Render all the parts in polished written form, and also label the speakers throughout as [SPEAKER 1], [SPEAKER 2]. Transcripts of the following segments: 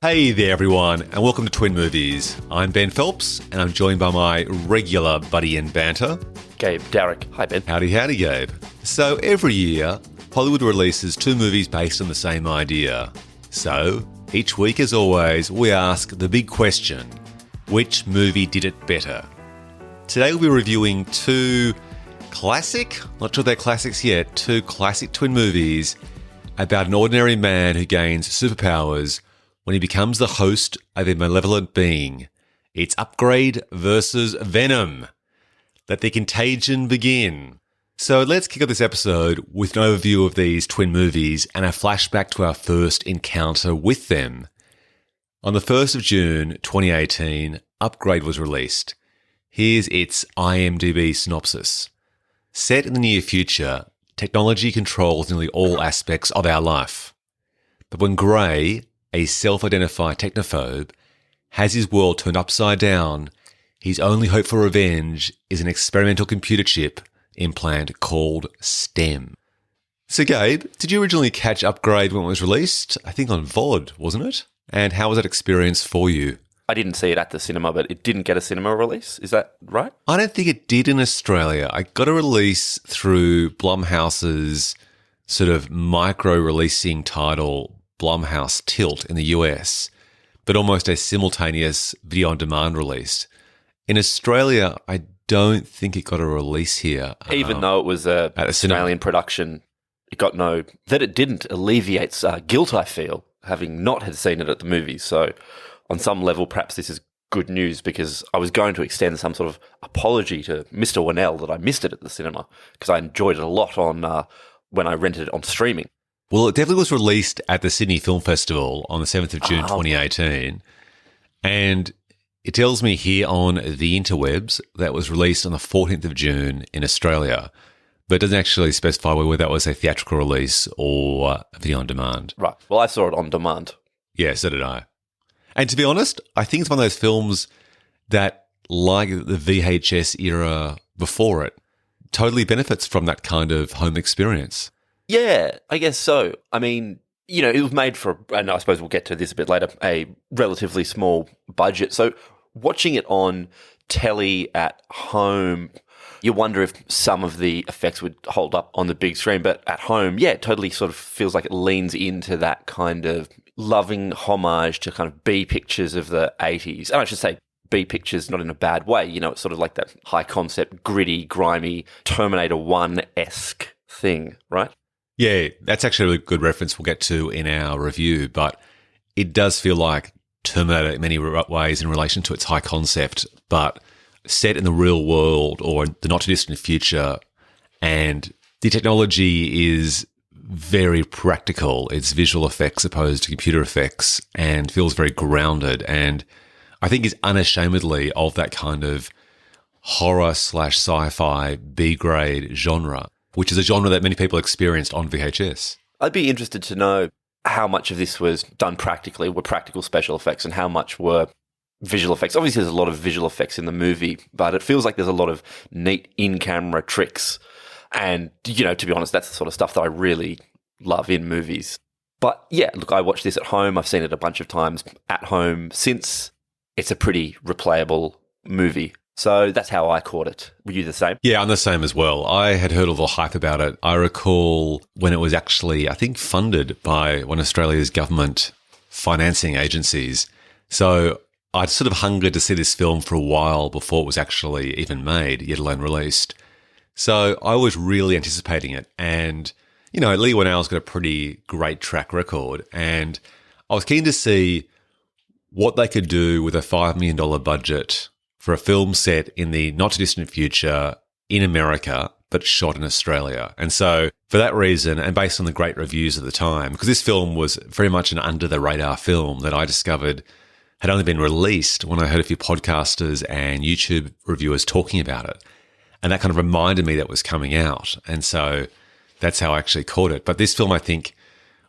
[SPEAKER 1] Hey there, everyone, and welcome to Twin Movies. I'm Ben Phelps, and I'm joined by my regular buddy in banter,
[SPEAKER 2] Gabe Darrick. Hi, Ben.
[SPEAKER 1] Howdy, Gabe. So every year, Hollywood releases two movies based on the same idea. So each week, as always, we ask the big question: which movie did it better? Today we'll be reviewing two classic, not sure they're classics yet, two classic twin movies about an ordinary man who gains superpowers when he becomes the host of a malevolent being. It's Upgrade versus Venom. Let the contagion begin. So let's kick off this episode with an overview of these twin movies and a flashback to our first encounter with them. On the 1st of June 2018, Upgrade was released. Here's its IMDb synopsis. Set in the near future, technology controls nearly all aspects of our life. But when Gray, a self-identified technophobe, has his world turned upside down, his only hope for revenge is an experimental computer chip implant called STEM. So Gabe, did you originally catch Upgrade when it was released? I think on VOD, wasn't it? And how was that experience for you?
[SPEAKER 2] I didn't see it at the cinema, but it didn't get a cinema release. Is that right?
[SPEAKER 1] I don't think it did in Australia. I got a release through Blumhouse's sort of micro-releasing title, Blumhouse Tilt, in the US, but almost a simultaneous video-on-demand release. In Australia, I don't think it got a release here.
[SPEAKER 2] Even though it was an Australian production, it got no... That it didn't alleviates guilt, I feel, having not had seen it at the movies. So on some level, perhaps this is good news, because I was going to extend some sort of apology to Mr. Winnell that I missed it at the cinema, because I enjoyed it a lot on when I rented it on streaming.
[SPEAKER 1] Well, it definitely was released at the Sydney Film Festival on the 7th of June 2018. And it tells me here on the interwebs that was released on the 14th of June in Australia. But it doesn't actually specify whether that was a theatrical release or video on demand.
[SPEAKER 2] Right. Well, I saw it on demand.
[SPEAKER 1] Yeah, so did I. And to be honest, I think it's one of those films that, like the VHS era before it, totally benefits from that kind of home experience.
[SPEAKER 2] Yeah, I guess so. I mean, you know, it was made for, and I suppose we'll get to this a bit later, a relatively small budget. So watching it on telly at home, you wonder if some of the effects would hold up on the big screen. But at home, yeah, it totally sort of feels like it leans into that kind of loving homage to kind of B pictures of the 80s. And I should say B pictures not in a bad way. You know, it's sort of like that high concept, gritty, grimy, Terminator 1-esque thing, right?
[SPEAKER 1] Yeah, that's actually a really good reference we'll get to in our review, but it does feel like Terminator in many ways in relation to its high concept, but set in the real world or the not-too-distant future, and the technology is very practical. It's visual effects opposed to computer effects and feels very grounded, and I think is unashamedly of that kind of horror/sci-fi B-grade genre, which is a genre that many people experienced on VHS.
[SPEAKER 2] I'd be interested to know how much of this was done practically, were practical special effects, and how much were visual effects. Obviously, there's a lot of visual effects in the movie, but it feels like there's a lot of neat in-camera tricks. And, you know, to be honest, that's the sort of stuff that I really love in movies. But yeah, look, I watched this at home. I've seen it a bunch of times at home since. It's a pretty replayable movie. So that's how I caught it. Were you the same?
[SPEAKER 1] Yeah, I'm the same as well. I had heard all the hype about it. I recall when it was actually, I think, funded by one of Australia's government financing agencies. So I'd sort of hungered to see this film for a while before it was actually even made, yet alone released. So I was really anticipating it. And, you know, Lee Winnell's got a pretty great track record. And I was keen to see what they could do with a $5 million budget for a film set in the not-too-distant future in America, but shot in Australia. And so for that reason, and based on the great reviews at the time, because this film was very much an under-the-radar film that I discovered had only been released when I heard a few podcasters and YouTube reviewers talking about it. And that kind of reminded me that it was coming out. And so that's how I actually caught it. But this film, I think,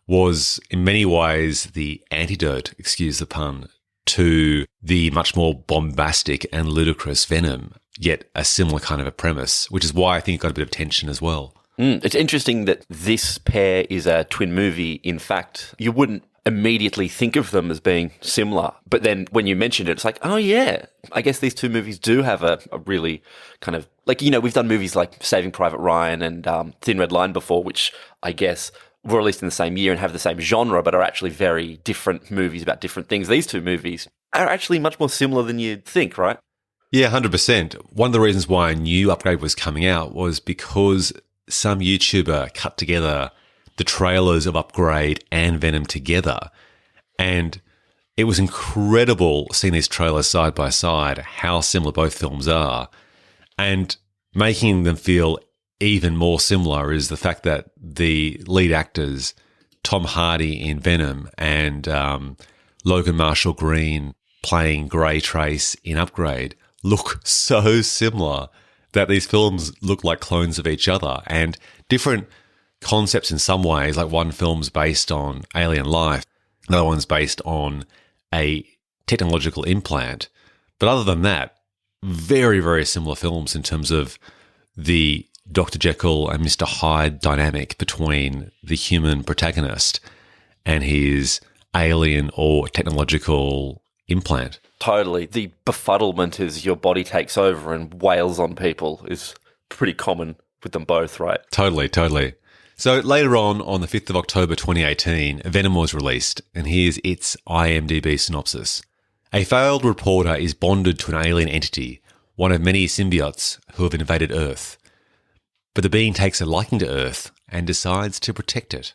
[SPEAKER 1] was in many ways the antidote, excuse the pun, to the much more bombastic and ludicrous Venom, yet a similar kind of a premise, which is why I think it got a bit of tension as well.
[SPEAKER 2] It's interesting that this pair is a twin movie. In fact, you wouldn't immediately think of them as being similar. But then when you mentioned it, it's like, oh yeah, I guess these two movies do have a really kind of, like, we've done movies like Saving Private Ryan and Thin Red Line before, which I guess were released in the same year and have the same genre, but are actually very different movies about different things. These two movies are actually much more similar than you'd think, right?
[SPEAKER 1] Yeah, 100%. One of the reasons why I knew Upgrade was coming out was because some YouTuber cut together the trailers of Upgrade and Venom together. And it was incredible seeing these trailers side by side, how similar both films are. And making them feel even more similar is the fact that the lead actors, Tom Hardy in Venom and Logan Marshall Green playing Grey Trace in Upgrade, look so similar that these films look like clones of each other, and different concepts in some ways. Like one film's based on alien life, another one's based on a technological implant. But other than that, very, very similar films in terms of the Dr. Jekyll and Mr. Hyde dynamic between the human protagonist and his alien or technological implant.
[SPEAKER 2] Totally. The befuddlement as your body takes over and wails on people is pretty common with them both, right?
[SPEAKER 1] Totally, totally. So later on the 5th of October 2018, Venom was released, and here's its IMDb synopsis. A failed reporter is bonded to an alien entity, one of many symbiotes who have invaded Earth. But the being takes a liking to Earth and decides to protect it.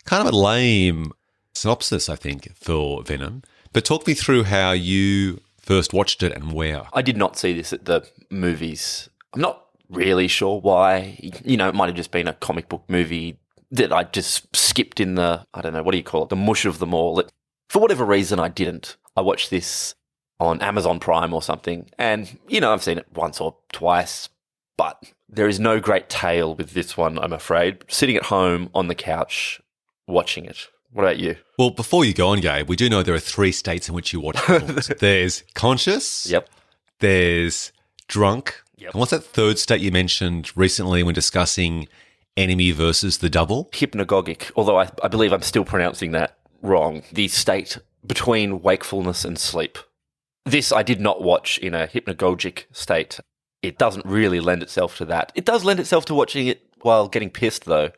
[SPEAKER 1] Kind of a lame synopsis, I think, for Venom. But talk me through how you first watched it and where.
[SPEAKER 2] I did not see this at the movies. I'm not really sure why. It might have just been a comic book movie that I just skipped in the, I don't know, what do you call it, the mush of them all. For whatever reason, I didn't. I watched this on Amazon Prime or something. And, I've seen it once or twice, but there is no great tale with this one, I'm afraid. Sitting at home on the couch watching it. What about you?
[SPEAKER 1] Well, before you go on, Gabe, we do know there are 3 states in which you watch films. There's conscious.
[SPEAKER 2] Yep.
[SPEAKER 1] There's drunk.
[SPEAKER 2] Yep.
[SPEAKER 1] And what's that third state you mentioned recently when discussing Enemy versus the Double?
[SPEAKER 2] Hypnagogic, although I believe I'm still pronouncing that wrong. The state between wakefulness and sleep. This I did not watch in a hypnagogic state. It doesn't really lend itself to that. It does lend itself to watching it while getting pissed, though.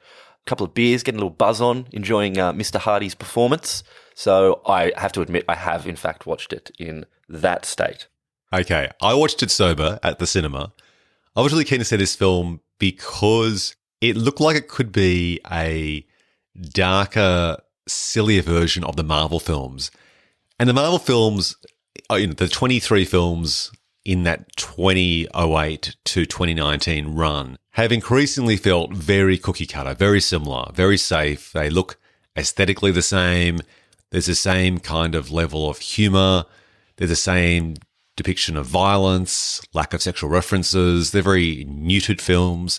[SPEAKER 2] Couple of beers, getting a little buzz on, enjoying Mr. Hardy's performance. So I have to admit I have, in fact, watched it in that state.
[SPEAKER 1] Okay, I watched it sober at the cinema. I was really keen to see this film because it looked like it could be a darker, sillier version of the Marvel films. And the Marvel films, the 23 films in that 2008 to 2019 run have increasingly felt very cookie cutter, very similar, very safe. They look aesthetically the same. There's the same kind of level of humor. There's the same depiction of violence, lack of sexual references. They're very neutered films.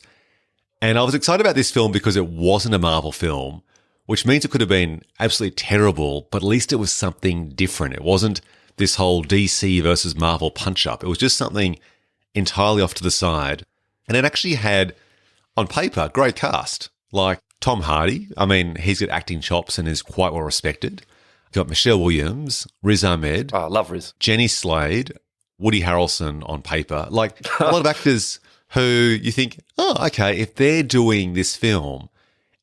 [SPEAKER 1] And I was excited about this film because it wasn't a Marvel film, which means it could have been absolutely terrible, but at least it was something different. It wasn't this whole DC versus Marvel punch-up. It was just something entirely off to the side. And it actually had, on paper, great cast. Like Tom Hardy. I mean, he's got acting chops and is quite well respected. Got Michelle Williams, Riz Ahmed.
[SPEAKER 2] Oh, I love Riz.
[SPEAKER 1] Jenny Slade, Woody Harrelson on paper. Like a lot of actors who you think, oh, okay, if they're doing this film,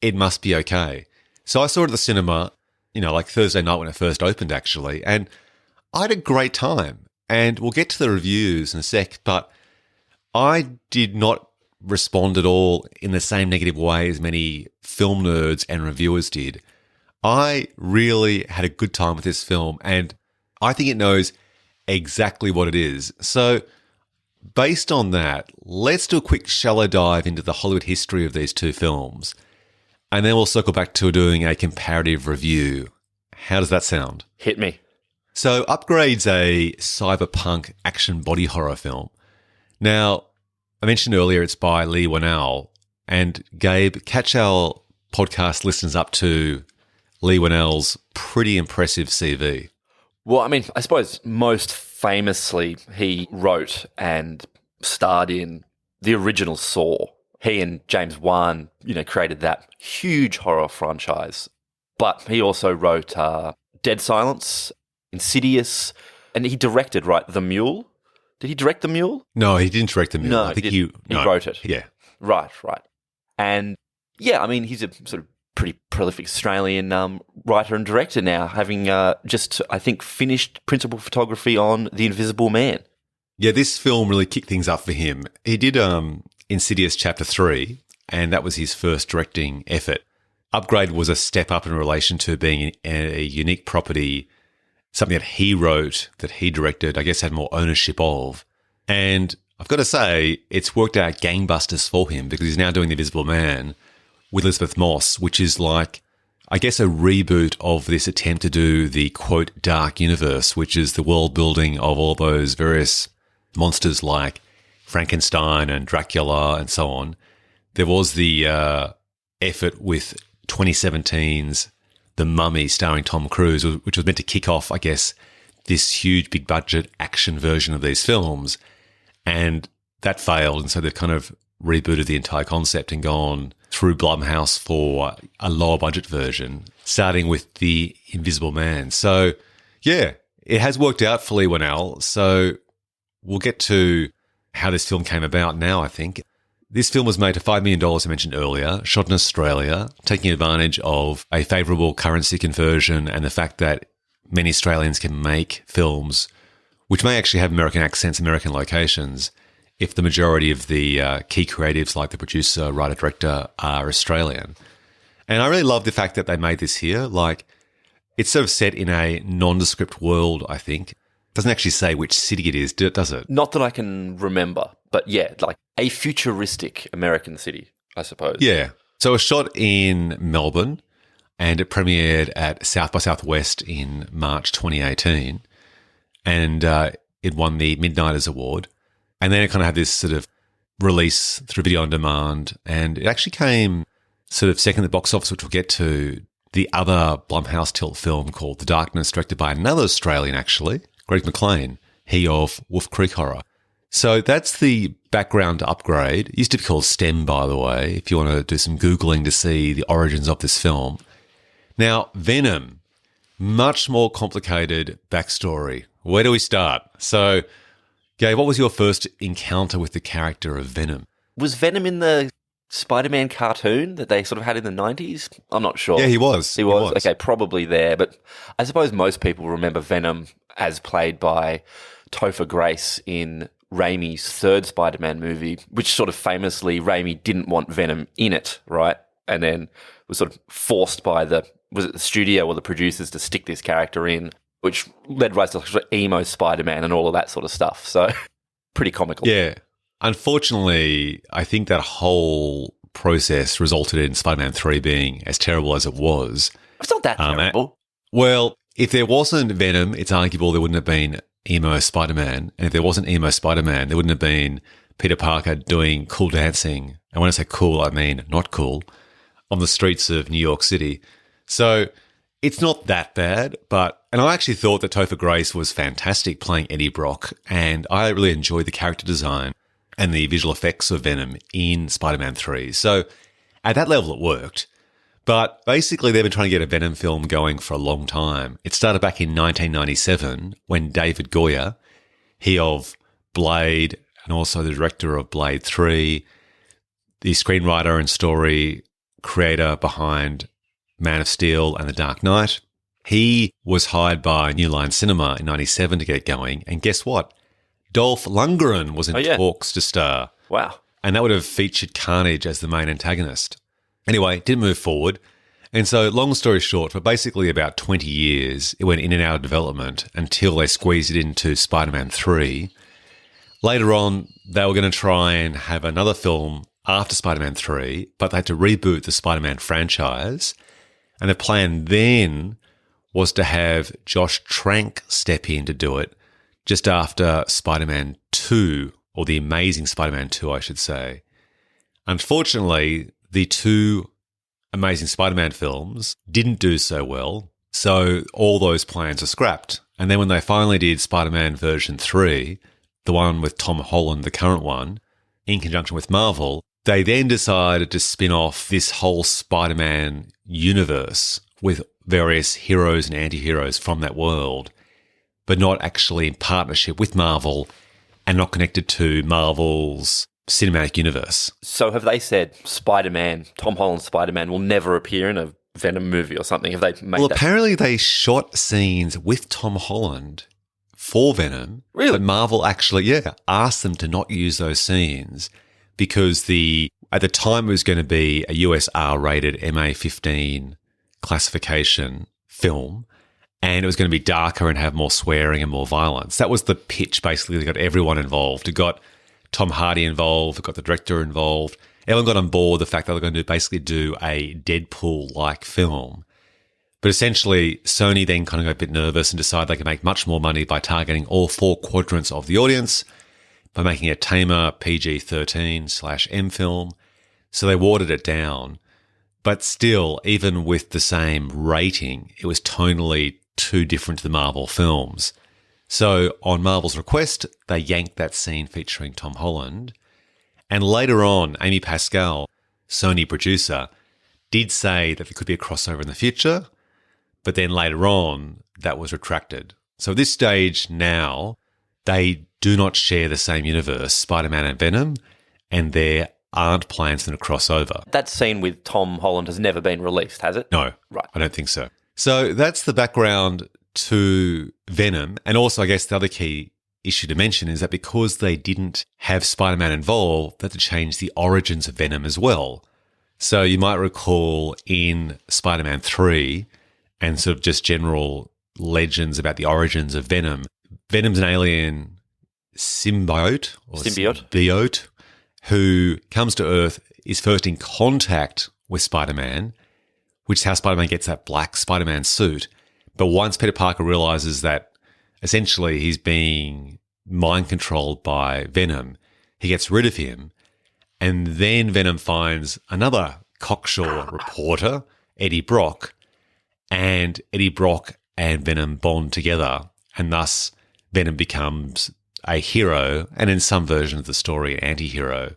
[SPEAKER 1] it must be okay. So I saw it at the cinema, like Thursday night when it first opened, actually. And I had a great time, and we'll get to the reviews in a sec, but I did not respond at all in the same negative way as many film nerds and reviewers did. I really had a good time with this film, and I think it knows exactly what it is. So based on that, let's do a quick shallow dive into the Hollywood history of these two films, and then we'll circle back to doing a comparative review. How does that sound?
[SPEAKER 2] Hit me.
[SPEAKER 1] So Upgrade's a cyberpunk action body horror film. Now, I mentioned earlier it's by Lee Winnell, and Gabe, catch our podcast listeners up to Lee Winnell's pretty impressive CV.
[SPEAKER 2] Well, I mean, I suppose most famously he wrote and starred in the original Saw. He and James Wan, created that huge horror franchise. But he also wrote Dead Silence, Insidious, and he directed, right, The Mule. Did he direct The Mule?
[SPEAKER 1] No, he didn't direct The Mule.
[SPEAKER 2] No,
[SPEAKER 1] I think
[SPEAKER 2] he wrote it.
[SPEAKER 1] Yeah.
[SPEAKER 2] Right. And yeah, I mean, he's a sort of pretty prolific Australian writer and director now, having just, I think, finished principal photography on The Invisible Man.
[SPEAKER 1] Yeah, this film really kicked things up for him. He did Insidious Chapter 3, and that was his first directing effort. Upgrade was a step up in relation to being a unique property, something that he wrote, that he directed, I guess had more ownership of. And I've got to say, it's worked out gangbusters for him because he's now doing The Invisible Man with Elizabeth Moss, which is like, I guess, a reboot of this attempt to do the, quote, dark universe, which is the world building of all those various monsters like Frankenstein and Dracula and so on. There was the effort with 2017's The Mummy starring Tom Cruise, which was meant to kick off, I guess, this huge big budget action version of these films. And that failed. And so they've kind of rebooted the entire concept and gone through Blumhouse for a lower budget version, starting with The Invisible Man. So, yeah, it has worked out for Leigh Whannell. So we'll get to how this film came about now, I think. This film was made for $5 million, I mentioned earlier, shot in Australia, taking advantage of a favourable currency conversion and the fact that many Australians can make films which may actually have American accents, American locations, if the majority of the key creatives like the producer, writer, director are Australian. And I really love the fact that they made this here. Like, it's sort of set in a nondescript world, I think. Doesn't actually say which city it is, does it?
[SPEAKER 2] Not that I can remember, but yeah, like a futuristic American city, I suppose.
[SPEAKER 1] Yeah. So it was shot in Melbourne and it premiered at South by Southwest in March 2018 and it won the Midnighters Award. And then it kind of had this sort of release through video on demand and it actually came sort of second at the box office, which we'll get to, the other Blumhouse tilt film called The Darkness, directed by another Australian actually, Greg McLean, he of Wolf Creek Horror. So that's the background to Upgrade. It used to be called STEM, by the way, if you want to do some Googling to see the origins of this film. Now, Venom, much more complicated backstory. Where do we start? So, Gabe, what was your first encounter with the character of Venom?
[SPEAKER 2] Was Venom in the Spider-Man cartoon that they sort of had in the 90s? I'm not sure.
[SPEAKER 1] Yeah, he was.
[SPEAKER 2] He was. Okay, probably there. But I suppose most people remember Venom as played by Topher Grace in Raimi's third Spider-Man movie, which sort of famously Raimi didn't want Venom in it, right? And then was sort of forced by the studio or the producers to stick this character in, which led right to sort of emo Spider-Man and all of that sort of stuff. So pretty comical.
[SPEAKER 1] Yeah. Unfortunately, I think that whole process resulted in Spider-Man 3 being as terrible as it was.
[SPEAKER 2] It's not that terrible.
[SPEAKER 1] Well, if there wasn't Venom, it's arguable there wouldn't have been emo Spider-Man. And if there wasn't emo Spider-Man, there wouldn't have been Peter Parker doing cool dancing. And when I say cool, I mean not cool, on the streets of New York City. So it's not that bad, and I actually thought that Topher Grace was fantastic playing Eddie Brock, and I really enjoyed the character design and the visual effects of Venom in Spider-Man 3. So at that level, it worked. But basically, they've been trying to get a Venom film going for a long time. It started back in 1997 when David Goyer, he of Blade and also the director of Blade 3, the screenwriter and story creator behind Man of Steel and The Dark Knight, he was hired by New Line Cinema in 97 to get it going. And guess what? Dolph Lundgren was in talks to star.
[SPEAKER 2] Wow.
[SPEAKER 1] And that would have featured Carnage as the main antagonist. Anyway, didn't move forward. And so, long story short, for basically about 20 years, it went in and out of development until they squeezed it into Spider-Man 3. Later on, they were going to try and have another film after Spider-Man 3, but they had to reboot the Spider-Man franchise. And the plan then was to have Josh Trank step in to do it just after Spider-Man 2, or The Amazing Spider-Man 2, I should say. Unfortunately, the two Amazing Spider-Man films didn't do so well, so all those plans are scrapped. And then when they finally did Spider-Man version 3, the one with Tom Holland, the current one, in conjunction with Marvel, they then decided to spin off this whole Spider-Man universe with various heroes and anti-heroes from that world, but not actually in partnership with Marvel and not connected to Marvel's cinematic universe.
[SPEAKER 2] So have they said Spider-Man, Tom Holland's Spider-Man, will never appear in a Venom movie or something? Have they made
[SPEAKER 1] Well,
[SPEAKER 2] that?
[SPEAKER 1] apparently they shot scenes with Tom Holland for Venom.
[SPEAKER 2] Really?
[SPEAKER 1] But Marvel actually, asked them to not use those scenes because at the time it was going to be a US R-rated MA-15 classification film, and it was going to be darker and have more swearing and more violence. That was the pitch, basically. They got everyone involved. It got Tom Hardy involved. It got the director involved. Everyone got on board the fact that they were going to basically do a Deadpool-like film. But essentially, Sony then kind of got a bit nervous and decided they could make much more money by targeting all four quadrants of the audience, by making a tamer PG-13/M film. So they watered it down. But still, even with the same rating, it was tonally too different to the Marvel films. So on Marvel's request, they yanked that scene featuring Tom Holland. And later on, Amy Pascal, Sony producer, did say that there could be a crossover in the future, but then later on, that was retracted. So at this stage now, they do not share the same universe, Spider-Man and Venom, and there aren't plans for them to cross over.
[SPEAKER 2] That scene with Tom Holland has never been released, has it?
[SPEAKER 1] No,
[SPEAKER 2] Right.
[SPEAKER 1] I don't think so. So that's the background to Venom. And also, I guess the other key issue to mention is that because they didn't have Spider-Man involved, they had to change the origins of Venom as well. So you might recall in Spider-Man 3 and sort of just general legends about the origins of Venom, Venom's an alien symbiote who comes to Earth, is first in contact with Spider-Man, which is how Spider-Man gets that black Spider-Man suit. But once Peter Parker realizes that essentially he's being mind controlled by Venom, he gets rid of him. And then Venom finds another cocksure reporter, Eddie Brock, and Eddie Brock and Venom bond together. And thus Venom becomes a hero, and in some version of the story, an anti-hero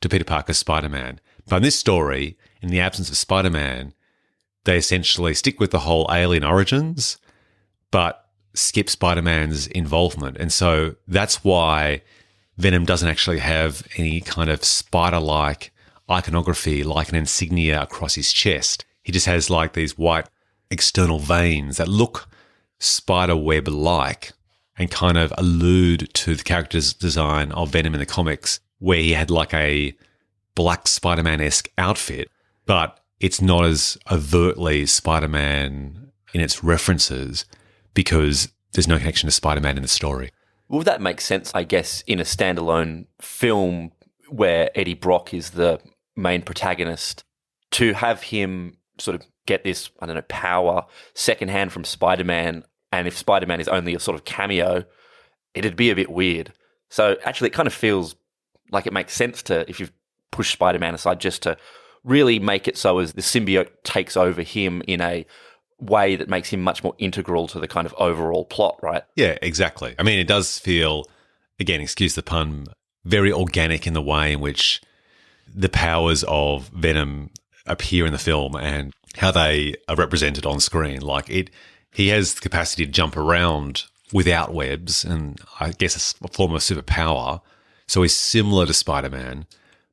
[SPEAKER 1] to Peter Parker's Spider-Man. But in this story, in the absence of Spider-Man, they essentially stick with the whole alien origins, but skip Spider-Man's involvement. And so that's why Venom doesn't actually have any kind of spider-like iconography, like an insignia across his chest. He just has like these white external veins that look spider-web-like and kind of allude to the character's design of Venom in the comics, where he had like a black Spider-Man-esque outfit, but it's not as overtly Spider-Man in its references because there's no connection to Spider-Man in the story.
[SPEAKER 2] Well, that makes sense, I guess, in a standalone film where Eddie Brock is the main protagonist, to have him sort of get this, I don't know, power secondhand from Spider-Man. And if Spider-Man is only a sort of cameo, it'd be a bit weird. So actually, it kind of feels like it makes sense to, if you've pushed Spider-Man aside, just to really make it so as the symbiote takes over him in a way that makes him much more integral to the kind of overall plot, right?
[SPEAKER 1] Yeah, exactly. I mean, it does feel, again, excuse the pun, very organic in the way in which the powers of Venom appear in the film and how they are represented on screen. Like he has the capacity to jump around without webs, and I guess it's a form of superpower. So he's similar to Spider-Man,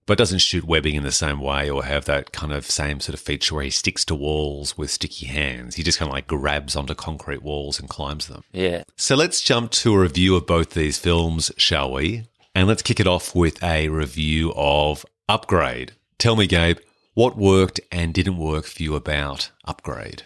[SPEAKER 1] but doesn't shoot webbing in the same way or have that kind of same sort of feature where he sticks to walls with sticky hands. He just kind of like grabs onto concrete walls and climbs them.
[SPEAKER 2] Yeah.
[SPEAKER 1] So let's jump to a review of both these films, shall we? And let's kick it off with a review of Upgrade. Tell me, Gabe, what worked and didn't work for you about Upgrade?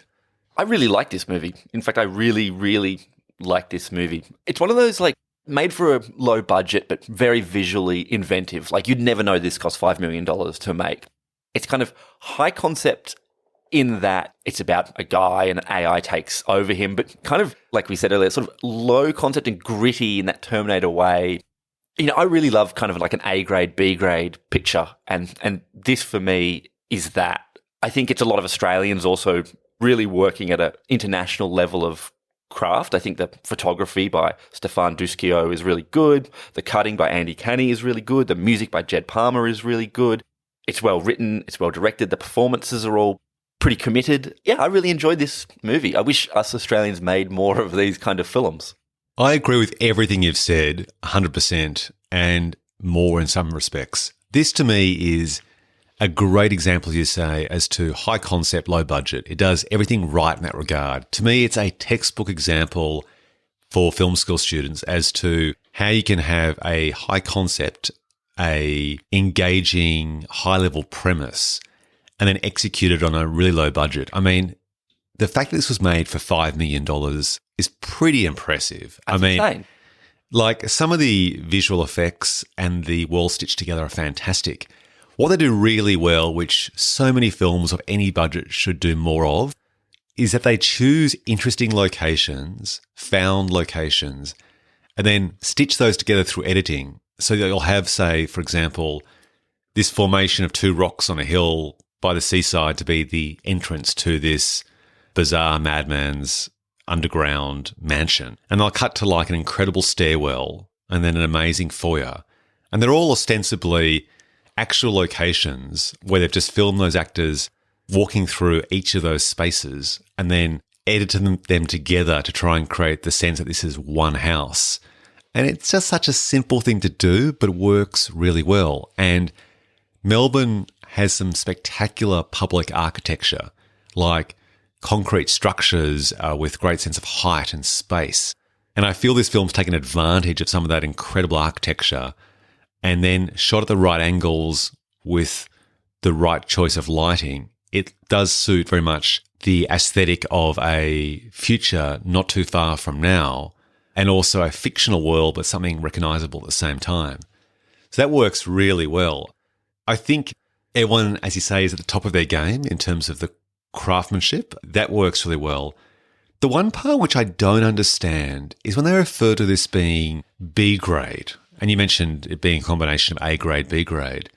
[SPEAKER 2] I really like this movie. In fact, I really, really like this movie. It's one of those like made for a low budget, but very visually inventive. Like you'd never know this cost $5 million to make. It's kind of high concept in that it's about a guy and an AI takes over him, but kind of, like we said earlier, sort of low concept and gritty in that Terminator way. You know, I really love kind of like an A grade, B grade picture. And this for me is that. I think it's a lot of Australians also really working at an international level of craft. I think the photography by Stefan Duschio is really good. The cutting by Andy Canny is really good. The music by Jed Palmer is really good. It's well written. It's well directed. The performances are all pretty committed. Yeah, I really enjoyed this movie. I wish us Australians made more of these kind of films.
[SPEAKER 1] I agree with everything you've said, 100%, and more in some respects. This, to me, is a great example, you say, as to high concept, low budget. It does everything right in that regard. To me, it's a textbook example for film school students as to how you can have a high concept, a engaging, high-level premise, and then execute it on a really low budget. I mean, the fact that this was made for $5 million is pretty impressive.
[SPEAKER 2] That's insane.
[SPEAKER 1] Like, some of the visual effects and the world stitched together are fantastic. What they do really well, which so many films of any budget should do more of, is that they choose interesting locations, found locations, and then stitch those together through editing. So you'll have, say, for example, this formation of two rocks on a hill by the seaside to be the entrance to this bizarre madman's underground mansion. And they'll cut to like an incredible stairwell and then an amazing foyer. And they're all ostensibly actual locations where they've just filmed those actors walking through each of those spaces and then edited them together to try and create the sense that this is one house. And it's just such a simple thing to do, but it works really well. And Melbourne has some spectacular public architecture, like concrete structures with great sense of height and space. And I feel this film's taken advantage of some of that incredible architecture and then shot at the right angles with the right choice of lighting. It does suit very much the aesthetic of a future not too far from now, and also a fictional world, but something recognizable at the same time. So that works really well. I think everyone, as you say, is at the top of their game in terms of the craftsmanship. That works really well. The one part which I don't understand is when they refer to this being B grade, and you mentioned it being a combination of A grade, B grade.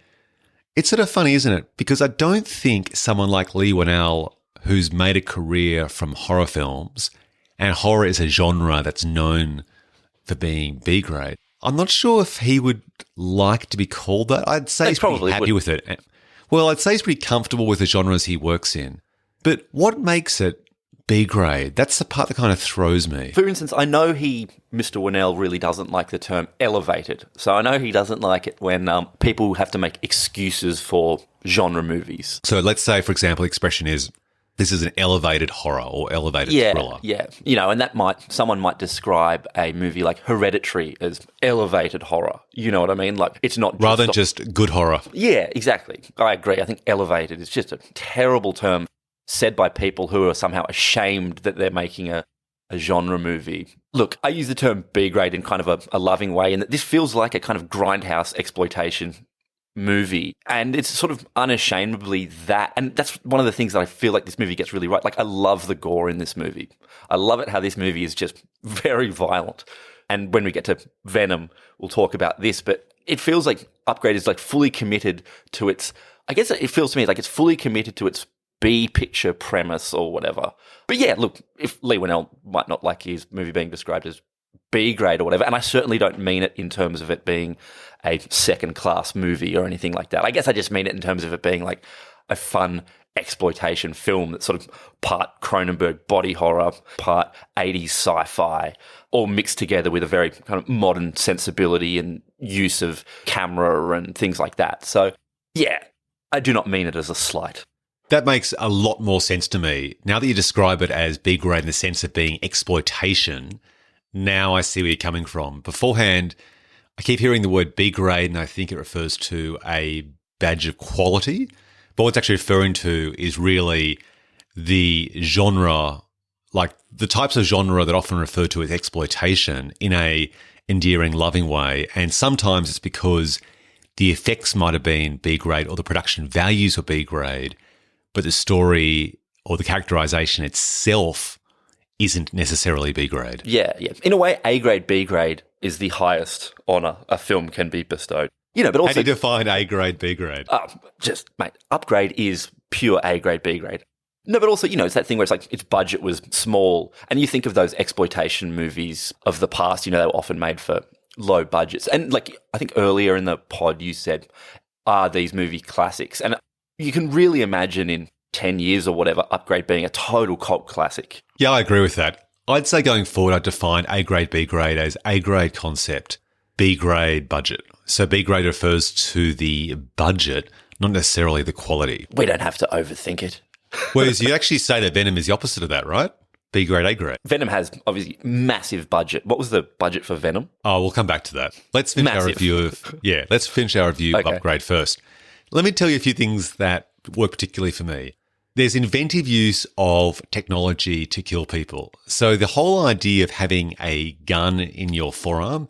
[SPEAKER 1] It's sort of funny, isn't it? Because I don't think someone like Leigh Whannell, who's made a career from horror films, and horror is a genre that's known for being B grade, I'm not sure if he would like to be called that. I'd say he's pretty happy with it. Well, I'd say he's pretty comfortable with the genres he works in. But what makes it B grade? That's the part that kind of throws me.
[SPEAKER 2] For instance, I know Mr. Whannell really doesn't like the term elevated. So I know he doesn't like it when people have to make excuses for genre movies.
[SPEAKER 1] So let's say, for example, the expression is, this is an elevated horror or elevated thriller.
[SPEAKER 2] Yeah. You know, and someone might describe a movie like Hereditary as elevated horror. You know what I mean? Like, it's not just
[SPEAKER 1] rather than just good horror.
[SPEAKER 2] Yeah, exactly. I agree. I think elevated is just a terrible term said by people who are somehow ashamed that they're making a genre movie. Look, I use the term B grade in kind of a loving way, in that this feels like a kind of grindhouse exploitation movie, and it's sort of unashamedly that. And that's one of the things that I feel like this movie gets really right. Like, I love the gore in this movie. I love it how this movie is just very violent. And when we get to Venom, we'll talk about this, but it feels like Upgrade is like fully committed to its, I guess it feels to me like it's fully committed to its B picture premise or whatever. But yeah, look, if Leigh Whannell might not like his movie being described as B grade or whatever, and I certainly don't mean it in terms of it being a second class movie or anything like that. I guess I just mean it in terms of it being like a fun exploitation film that's sort of part Cronenberg body horror, part 80s sci-fi, all mixed together with a very kind of modern sensibility and use of camera and things like that. So yeah, I do not mean it as a slight.
[SPEAKER 1] That makes a lot more sense to me. Now that you describe it as B grade in the sense of being exploitation, now I see where you're coming from. Beforehand, I keep hearing the word B grade, and I think it refers to a badge of quality. But what it's actually referring to is really the genre, like the types of genre that often refer to as exploitation in a endearing, loving way. And sometimes it's because the effects might have been B grade or the production values were B grade, but the story or the characterization itself isn't necessarily B grade.
[SPEAKER 2] Yeah. In a way, A grade, B grade is the highest honour a film can be bestowed. You know, but also,
[SPEAKER 1] how do you define A grade, B grade?
[SPEAKER 2] Mate, Upgrade is pure A grade, B grade. No, but also, you know, it's that thing where it's like its budget was small, and you think of those exploitation movies of the past, you know, they were often made for low budgets. And like, I think earlier in the pod you said, are these movie classics? And you can really imagine in 10 years or whatever, Upgrade being a total cult classic.
[SPEAKER 1] Yeah, I agree with that. I'd say going forward, I'd define A grade, B grade as A grade concept, B grade budget. So B grade refers to the budget, not necessarily the quality.
[SPEAKER 2] We don't have to overthink it.
[SPEAKER 1] Whereas you actually say that Venom is the opposite of that, right? B grade, A grade.
[SPEAKER 2] Venom has obviously massive budget. What was the budget for Venom?
[SPEAKER 1] Oh, we'll come back to that. Let's finish our review of Upgrade first. Let me tell you a few things that work particularly for me. There's inventive use of technology to kill people. So the whole idea of having a gun in your forearm,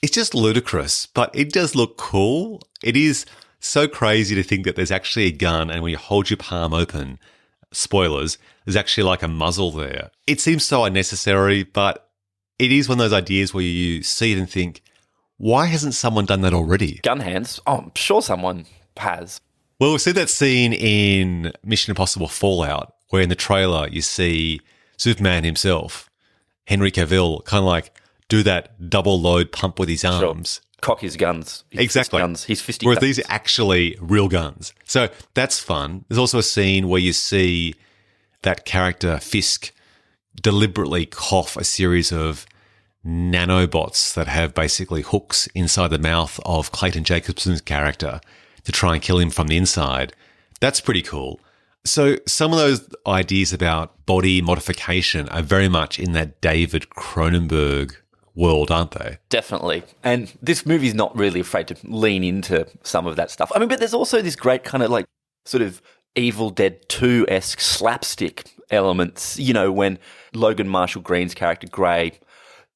[SPEAKER 1] it's just ludicrous, but it does look cool. It is so crazy to think that there's actually a gun, and when you hold your palm open, spoilers, there's actually like a muzzle there. It seems so unnecessary, but it is one of those ideas where you see it and think, why hasn't someone done that already?
[SPEAKER 2] Gun hands? Oh, I'm sure someone has.
[SPEAKER 1] Well, we see that scene in Mission Impossible Fallout, where in the trailer you see Superman himself, Henry Cavill, kind of like do that double load pump with his arms.
[SPEAKER 2] Sure. Cock his guns.
[SPEAKER 1] Exactly.
[SPEAKER 2] His fisty
[SPEAKER 1] Whereas
[SPEAKER 2] guns.
[SPEAKER 1] these are actually real guns. So that's fun. There's also a scene where you see that character, Fisk, deliberately cough a series of nanobots that have basically hooks inside the mouth of Clayton Jacobson's character to try and kill him from the inside. That's pretty cool. So some of those ideas about body modification are very much in that David Cronenberg world, aren't they?
[SPEAKER 2] Definitely. And this movie's not really afraid to lean into some of that stuff. I mean, but there's also this great kind of like sort of Evil Dead 2-esque slapstick elements, you know, when Logan Marshall Green's character, Gray,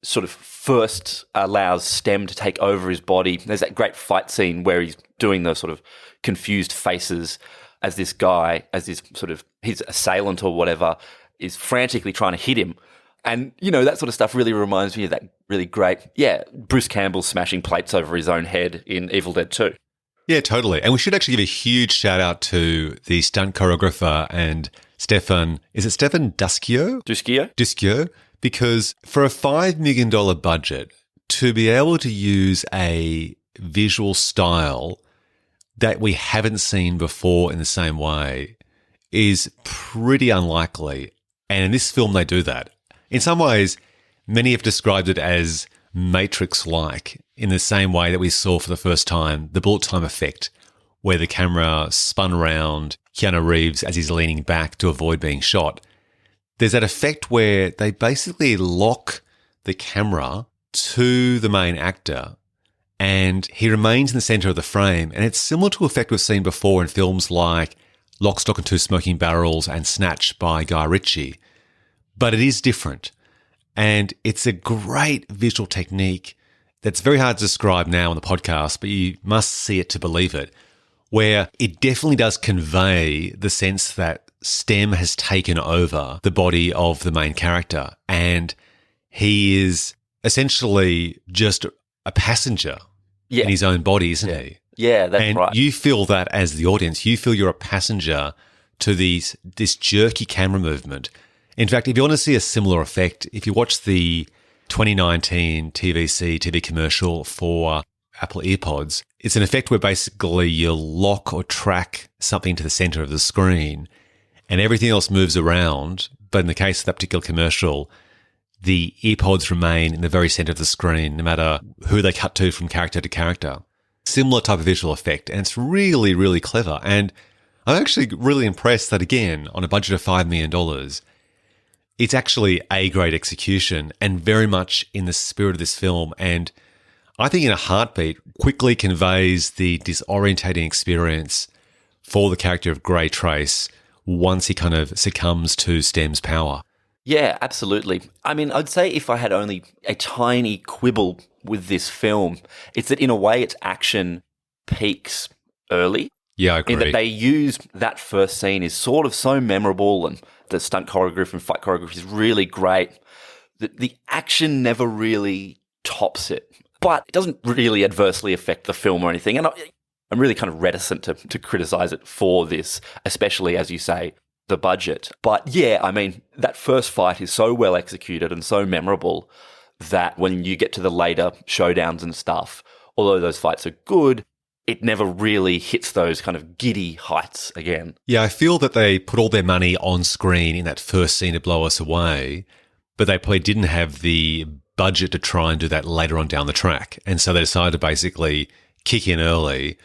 [SPEAKER 2] sort of first allows Stem to take over his body. There's that great fight scene where he's doing those sort of confused faces as this guy, as this sort of his assailant or whatever, is frantically trying to hit him. And, you know, that sort of stuff really reminds me of that really great, Bruce Campbell smashing plates over his own head in Evil Dead 2.
[SPEAKER 1] Yeah, totally. And we should actually give a huge shout out to the stunt choreographer and Stefan Duskio? Duskio, because for a $5 million budget, to be able to use a visual style that we haven't seen before in the same way is pretty unlikely. And in this film, they do that. In some ways, many have described it as Matrix-like, in the same way that we saw for the first time the bullet time effect, where the camera spun around Keanu Reeves as he's leaning back to avoid being shot. There's that effect where they basically lock the camera to the main actor and he remains in the center of the frame. And it's similar to an effect we've seen before in films like Lock, Stock and Two Smoking Barrels and Snatch by Guy Ritchie. But it is different. And it's a great visual technique that's very hard to describe now on the podcast, but you must see it to believe it, where it definitely does convey the sense that Stem has taken over the body of the main character and he is essentially just a passenger in his own body, isn't he?
[SPEAKER 2] Yeah, that's right.
[SPEAKER 1] And you feel that as the audience. You feel you're a passenger to this jerky camera movement. In fact, if you want to see a similar effect, if you watch the 2019 TV commercial for Apple EarPods, it's an effect where basically you lock or track something to the center of the screen and everything else moves around. But in the case of that particular commercial, the EarPods remain in the very center of the screen, no matter who they cut to from character to character. Similar type of visual effect. And it's really, really clever. And I'm actually really impressed that, again, on a budget of $5 million, it's actually A-grade execution and very much in the spirit of this film. And I think in a heartbeat quickly conveys the disorientating experience for the character of Gray Trace once he kind of succumbs to Stem's power.
[SPEAKER 2] Yeah, absolutely. I mean, I'd say if I had only a tiny quibble with this film, it's that in a way its action peaks early.
[SPEAKER 1] Yeah, I agree.
[SPEAKER 2] In that they use that first scene is sort of so memorable and the stunt choreography and fight choreography is really great. The action never really tops it, but it doesn't really adversely affect the film or anything. And I'm really kind of reticent to criticize it for this, especially, as you say, the budget. But yeah, I mean, that first fight is so well executed and so memorable that when you get to the later showdowns and stuff, although those fights are good, it never really hits those kind of giddy heights again.
[SPEAKER 1] Yeah, I feel that they put all their money on screen in that first scene to blow us away, but they probably didn't have the budget to try and do that later on down the track. And so they decided to basically kick in early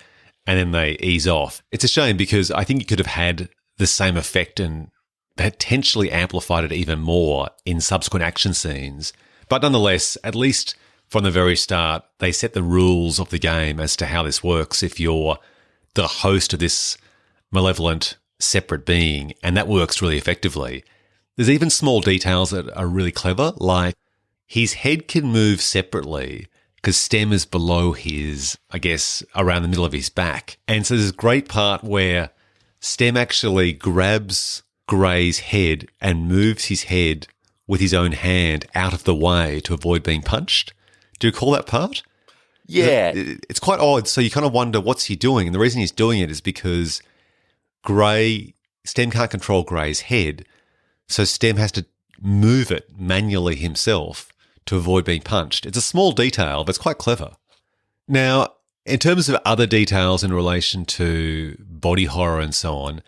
[SPEAKER 1] and then they ease off. It's a shame because I think you could have had the same effect and potentially amplified it even more in subsequent action scenes. But nonetheless, at least from the very start, they set the rules of the game as to how this works if you're the host of this malevolent separate being, and that works really effectively. There's even small details that are really clever, like his head can move separately because Stem is below his, I guess, around the middle of his back. And so there's this great part where Stem actually grabs Gray's head and moves his head with his own hand out of the way to avoid being punched. Do you recall that part?
[SPEAKER 2] Yeah.
[SPEAKER 1] It's quite odd. So you kind of wonder, what's he doing? And the reason he's doing it is because Stem can't control Gray's head. So Stem has to move it manually himself to avoid being punched. It's a small detail, but it's quite clever. Now, in terms of other details in relation to body horror and so on,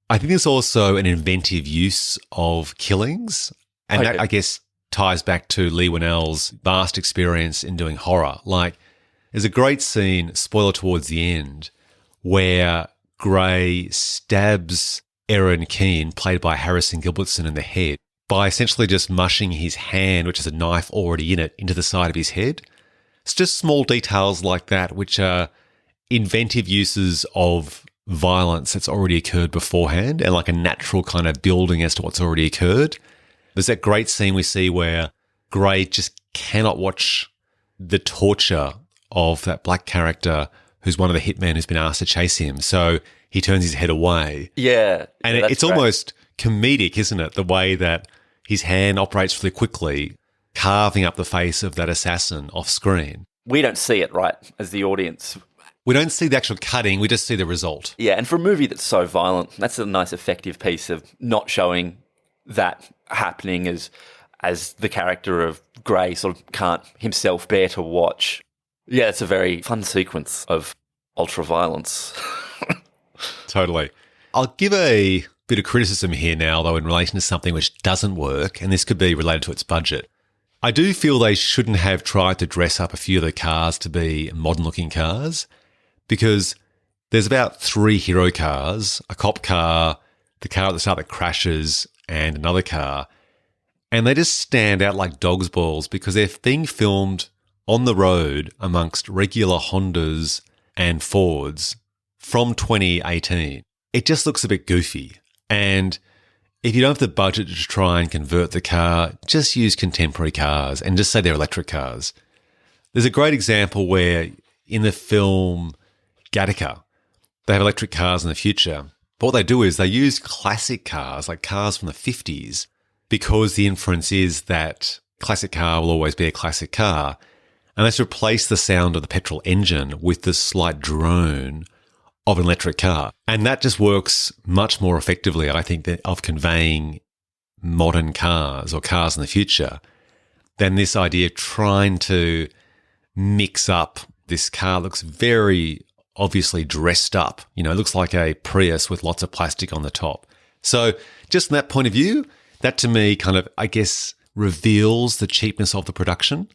[SPEAKER 1] I think there's also an inventive use of killings. And that, I guess, ties back to Lee Winnell's vast experience in doing horror. Like, there's a great scene, spoiler towards the end, where Gray stabs Erin Keane, played by Harrison Gilbertson, in the head by essentially just mushing his hand, which has a knife already in it, into the side of his head. It's just small details like that, which are inventive uses of violence that's already occurred beforehand and like a natural kind of building as to what's already occurred. There's that great scene we see where Gray just cannot watch the torture of that black character who's one of the hitmen who's been asked to chase him. So he turns his head away.
[SPEAKER 2] Yeah.
[SPEAKER 1] And it's great. Almost comedic, isn't it? The way that his hand operates really quickly, carving up the face of that assassin off screen.
[SPEAKER 2] We don't see it, right, as the audience.
[SPEAKER 1] We don't see the actual cutting, we just see the result.
[SPEAKER 2] Yeah, and for a movie that's so violent, that's a nice effective piece of not showing that happening as the character of Gray sort of can't himself bear to watch. Yeah, it's a very fun sequence of ultra-violence.
[SPEAKER 1] Totally. I'll give a bit of criticism here now, though, in relation to something which doesn't work, and this could be related to its budget. I do feel they shouldn't have tried to dress up a few of the cars to be modern-looking cars, because there's about 3 hero cars, a cop car, the car at the start that crashes, and another car, and they just stand out like dog's balls because they're being filmed on the road amongst regular Hondas and Fords from 2018. It just looks a bit goofy. And if you don't have the budget to try and convert the car, just use contemporary cars and just say they're electric cars. There's a great example where in the film Gattaca, they have electric cars in the future. But what they do is they use classic cars, like cars from the 50s, because the inference is that classic car will always be a classic car. And let's replace the sound of the petrol engine with the slight drone of an electric car. And that just works much more effectively, I think, of conveying modern cars or cars in the future than this idea of trying to mix up this car. Looks very obviously dressed up. You know, it looks like a Prius with lots of plastic on the top. So just from that point of view, that to me kind of, I guess, reveals the cheapness of the production.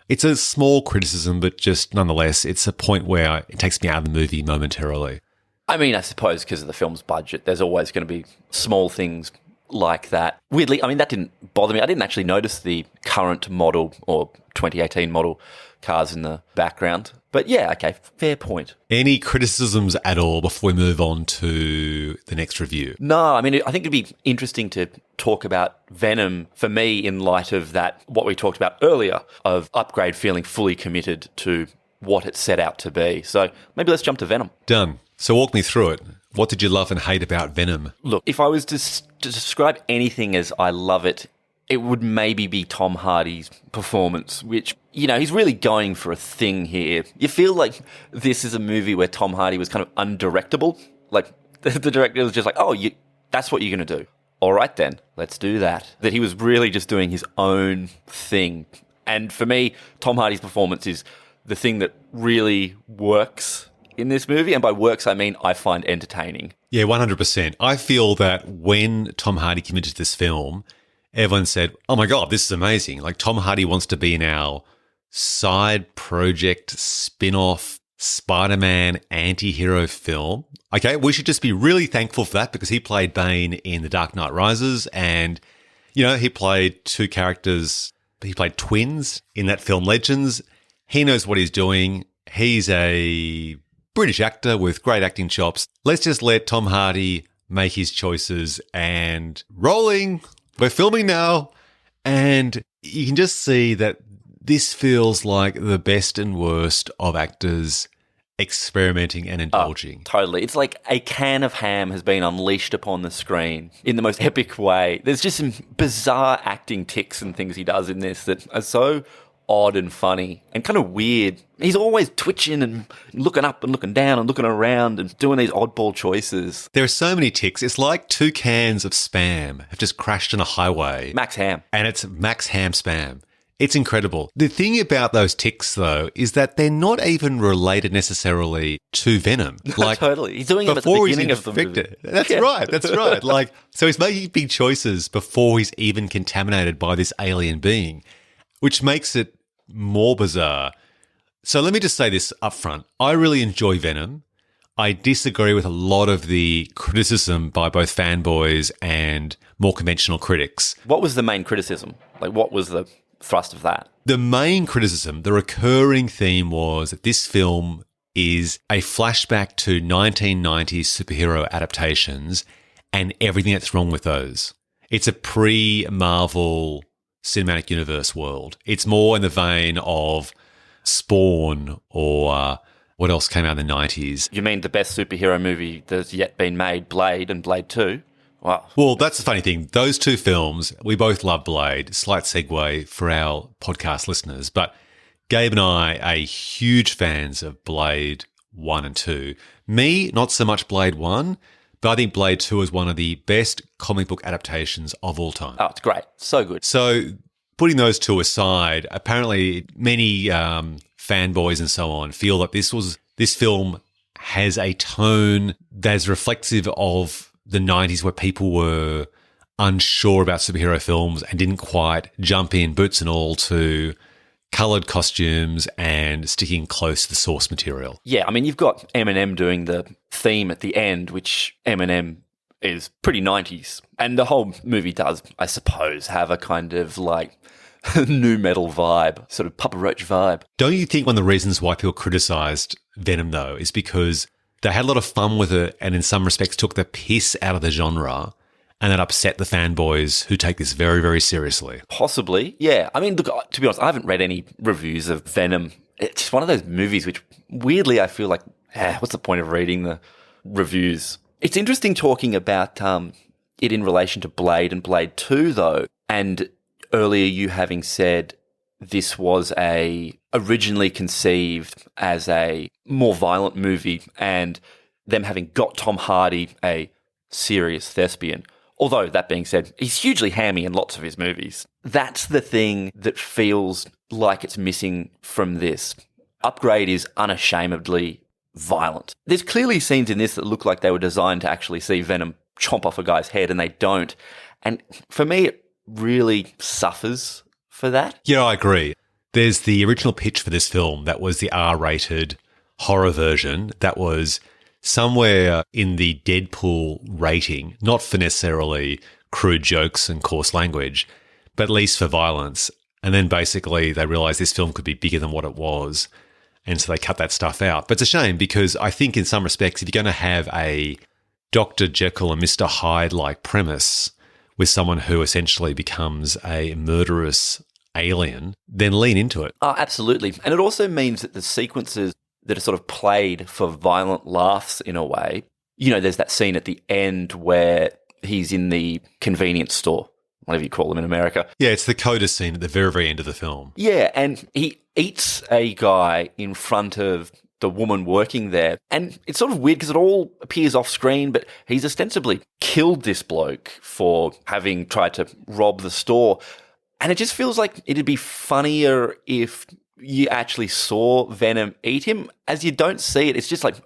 [SPEAKER 1] It's a small criticism, but just nonetheless, it's a point where it takes me out of the movie momentarily.
[SPEAKER 2] I mean, I suppose because of the film's budget, there's always going to be small things like that. Weirdly, I mean, that didn't bother me. I didn't actually notice the current model or 2018 model cars in the background. But yeah, okay, fair point.
[SPEAKER 1] Any criticisms at all before we move on to the next review?
[SPEAKER 2] No, I mean, I think it'd be interesting to talk about Venom for me in light of that, what we talked about earlier, of Upgrade feeling fully committed to what it set out to be. So maybe let's jump to Venom.
[SPEAKER 1] Done. So walk me through it. What did you love and hate about Venom?
[SPEAKER 2] Look, if I was to describe anything as I love it, it would maybe be Tom Hardy's performance, which, you know, he's really going for a thing here. You feel like this is a movie where Tom Hardy was kind of undirectable. Like, the director was just like, oh, that's what you're going to do. All right, then, let's do that. That he was really just doing his own thing. And for me, Tom Hardy's performance is the thing that really works in this movie. And by works, I mean I find entertaining.
[SPEAKER 1] Yeah, 100%. I feel that when Tom Hardy committed to this film, everyone said, oh my God, this is amazing. Like, Tom Hardy wants to be in our side project spin-off Spider-Man anti-hero film. Okay, we should just be really thankful for that because he played Bane in The Dark Knight Rises and, you know, he played two characters. He played twins in that film Legends. He knows what he's doing. He's a British actor with great acting chops. Let's just let Tom Hardy make his choices and rolling. We're filming now. And you can just see that this feels like the best and worst of actors experimenting and indulging.
[SPEAKER 2] Totally. It's like a can of ham has been unleashed upon the screen in the most epic way. There's just some bizarre acting tics and things he does in this that are so odd and funny and kind of weird. He's always twitching and looking up and looking down and looking around and doing these oddball choices.
[SPEAKER 1] There are so many tics. It's like 2 cans of Spam have just crashed on a highway.
[SPEAKER 2] Max Ham.
[SPEAKER 1] And it's Max Ham Spam. It's incredible. The thing about those tics, though, is that they're not even related necessarily to Venom.
[SPEAKER 2] Like, totally. He's doing it at the beginning of the movie.
[SPEAKER 1] That's right. That's right. Like, so he's making big choices before he's even contaminated by this alien being, which makes it more bizarre. So let me just say this up front. I really enjoy Venom. I disagree with a lot of the criticism by both fanboys and more conventional critics.
[SPEAKER 2] What was the main criticism? Like, what was the thrust of that?
[SPEAKER 1] The main criticism, the recurring theme was that this film is a flashback to 1990s superhero adaptations and everything that's wrong with those. It's a pre-Marvel cinematic universe world. It's more in the vein of Spawn or what else came out in the 90s.
[SPEAKER 2] You mean the best superhero movie that's yet been made, Blade and Blade 2? Wow.
[SPEAKER 1] Well, that's the funny thing. Those two films, we both love Blade. Slight segue for our podcast listeners. But Gabe and I are huge fans of Blade 1 and 2. Me, not so much Blade 1, but I think Blade 2 is one of the best comic book adaptations of all time.
[SPEAKER 2] Oh, it's great. So good.
[SPEAKER 1] So putting those two aside, apparently many fanboys and so on feel that this film has a tone that's reflexive of the 90s where people were unsure about superhero films and didn't quite jump in, boots and all, to coloured costumes and sticking close to the source material.
[SPEAKER 2] Yeah, I mean, you've got Eminem doing the theme at the end, which Eminem is pretty 90s. And the whole movie does, I suppose, have a kind of like new metal vibe, sort of Papa Roach vibe.
[SPEAKER 1] Don't you think one of the reasons why people criticised Venom, though, is because they had a lot of fun with it and in some respects took the piss out of the genre, and that upset the fanboys who take this very, very seriously?
[SPEAKER 2] Possibly, yeah. I mean, look, to be honest, I haven't read any reviews of Venom. It's just one of those movies which, weirdly, I feel like, what's the point of reading the reviews? It's interesting talking about it in relation to Blade and Blade 2, though, and earlier you having said this was originally conceived as a more violent movie and them having got Tom Hardy, a serious thespian. Although, that being said, he's hugely hammy in lots of his movies. That's the thing that feels like it's missing from this. Upgrade is unashamedly violent. There's clearly scenes in this that look like they were designed to actually see Venom chomp off a guy's head, and they don't. And for me, it really suffers for that.
[SPEAKER 1] Yeah, I agree. There's the original pitch for this film that was the R-rated horror version that was somewhere in the Deadpool rating, not for necessarily crude jokes and coarse language, but at least for violence. And then basically they realised this film could be bigger than what it was, and so they cut that stuff out. But it's a shame because I think in some respects, if you're going to have a Dr. Jekyll and Mr. Hyde-like premise with someone who essentially becomes a murderous alien, then lean into it.
[SPEAKER 2] Oh, absolutely. And it also means that the sequences that are sort of played for violent laughs in a way, you know, there's that scene at the end where he's in the convenience store, whatever you call them in America.
[SPEAKER 1] Yeah, it's the coda scene at the very, very end of the film.
[SPEAKER 2] Yeah, and he eats a guy in front of the woman working there. And it's sort of weird because it all appears off screen, but he's ostensibly killed this bloke for having tried to rob the store. And it just feels like it'd be funnier if you actually saw Venom eat him, as you don't see it, it's just like,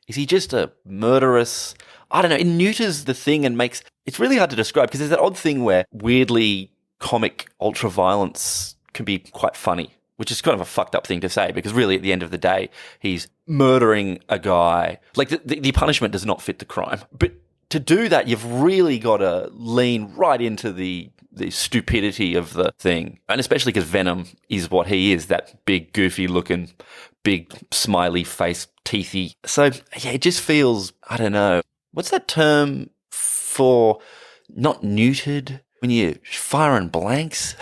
[SPEAKER 2] is he just a murderous? I don't know. It neuters the thing and makes it's really hard to describe because there's that odd thing where weirdly comic ultra-violence can be quite funny, which is kind of a fucked up thing to say because really at the end of the day, he's murdering a guy. Like the punishment does not fit the crime. But to do that, you've really got to lean right into the stupidity of the thing. And especially because Venom is what he is, that big, goofy looking, big, smiley face, teethy. So, yeah, it just feels, I don't know. What's that term for not neutered when you're firing blanks?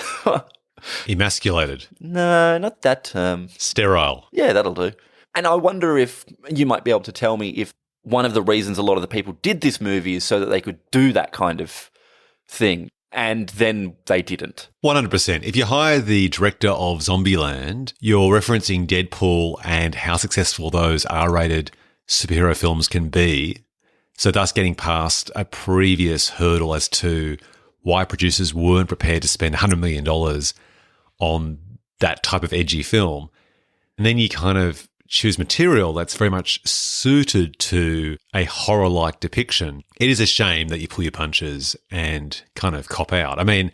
[SPEAKER 1] Emasculated.
[SPEAKER 2] No, not that term.
[SPEAKER 1] Sterile.
[SPEAKER 2] Yeah, that'll do. And I wonder if you might be able to tell me if one of the reasons a lot of the people did this movie is so that they could do that kind of thing. And then they didn't.
[SPEAKER 1] 100%. If you hire the director of Zombieland, you're referencing Deadpool and how successful those R-rated superhero films can be. So thus getting past a previous hurdle as to why producers weren't prepared to spend $100 million on that type of edgy film. And then you kind of choose material that's very much suited to a horror-like depiction. It is a shame that you pull your punches and kind of cop out. I mean,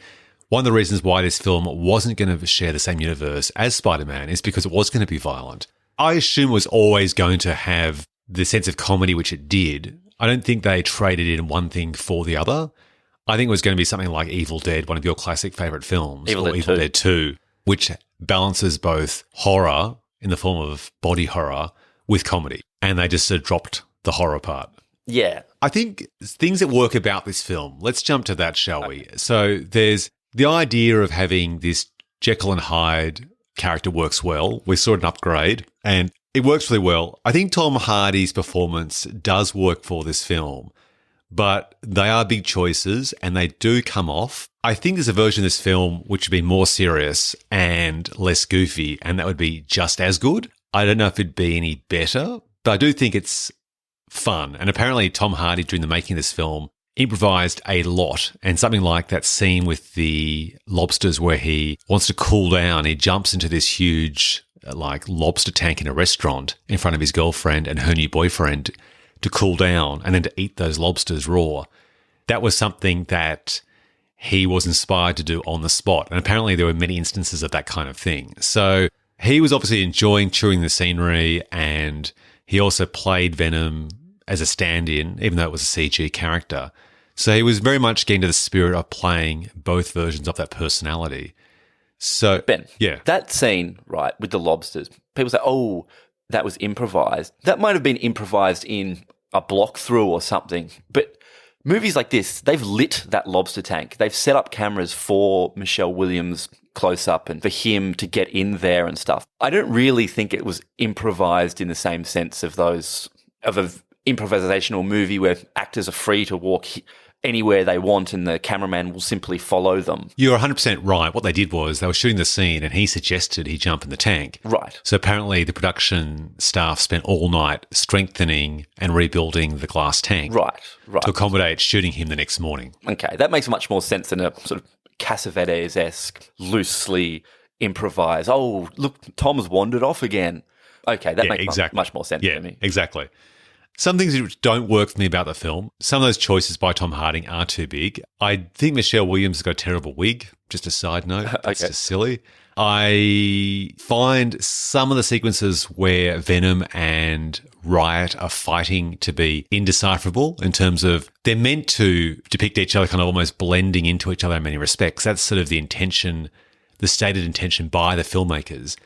[SPEAKER 1] one of the reasons why this film wasn't going to share the same universe as Spider-Man is because it was going to be violent. I assume it was always going to have the sense of comedy which it did. I don't think they traded in one thing for the other. I think it was going to be something like Evil Dead, one of your classic favourite films,
[SPEAKER 2] Evil
[SPEAKER 1] Dead 2, which balances both horror in the form of body horror with comedy. And they just sort of dropped the horror part.
[SPEAKER 2] Yeah.
[SPEAKER 1] I think things that work about this film, let's jump to that, shall we? So there's the idea of having this Jekyll and Hyde character works well. We saw an upgrade and it works really well. I think Tom Hardy's performance does work for this film, but they are big choices and they do come off. I think there's a version of this film which would be more serious and less goofy, and that would be just as good. I don't know if it'd be any better, but I do think it's fun. And apparently Tom Hardy, during the making of this film, improvised a lot. And something like that scene with the lobsters where he wants to cool down, he jumps into this huge lobster tank in a restaurant in front of his girlfriend and her new boyfriend to cool down and then to eat those lobsters raw. That was something that he was inspired to do on the spot. And apparently there were many instances of that kind of thing. So he was obviously enjoying chewing the scenery, and he also played Venom as a stand-in, even though it was a CG character. So he was very much getting to the spirit of playing both versions of that personality. So,
[SPEAKER 2] Ben,
[SPEAKER 1] yeah,
[SPEAKER 2] that scene, right, with the lobsters, people say, oh, that was improvised. That might have been improvised in a block through or something. But movies like this, they've lit that lobster tank. They've set up cameras for Michelle Williams close up and for him to get in there and stuff. I don't really think it was improvised in the same sense of those of an improvisational movie where actors are free to walk anywhere they want and the cameraman will simply follow them.
[SPEAKER 1] You're 100% right. What they did was they were shooting the scene and he suggested he jump in the tank.
[SPEAKER 2] Right.
[SPEAKER 1] So apparently the production staff spent all night strengthening and rebuilding the glass tank.
[SPEAKER 2] Right.
[SPEAKER 1] To accommodate shooting him the next morning.
[SPEAKER 2] Okay, that makes much more sense than a sort of Cassavetes-esque, loosely improvised, oh, look, Tom's wandered off again. Okay, that makes much more sense to me.
[SPEAKER 1] Exactly. Some things which don't work for me about the film, some of those choices by Tom Hardy are too big. I think Michelle Williams has got a terrible wig, just a side note. It's just silly. I find some of the sequences where Venom and Riot are fighting to be indecipherable in terms of they're meant to depict each other kind of almost blending into each other in many respects. That's sort of the intention, the stated intention by the filmmakers.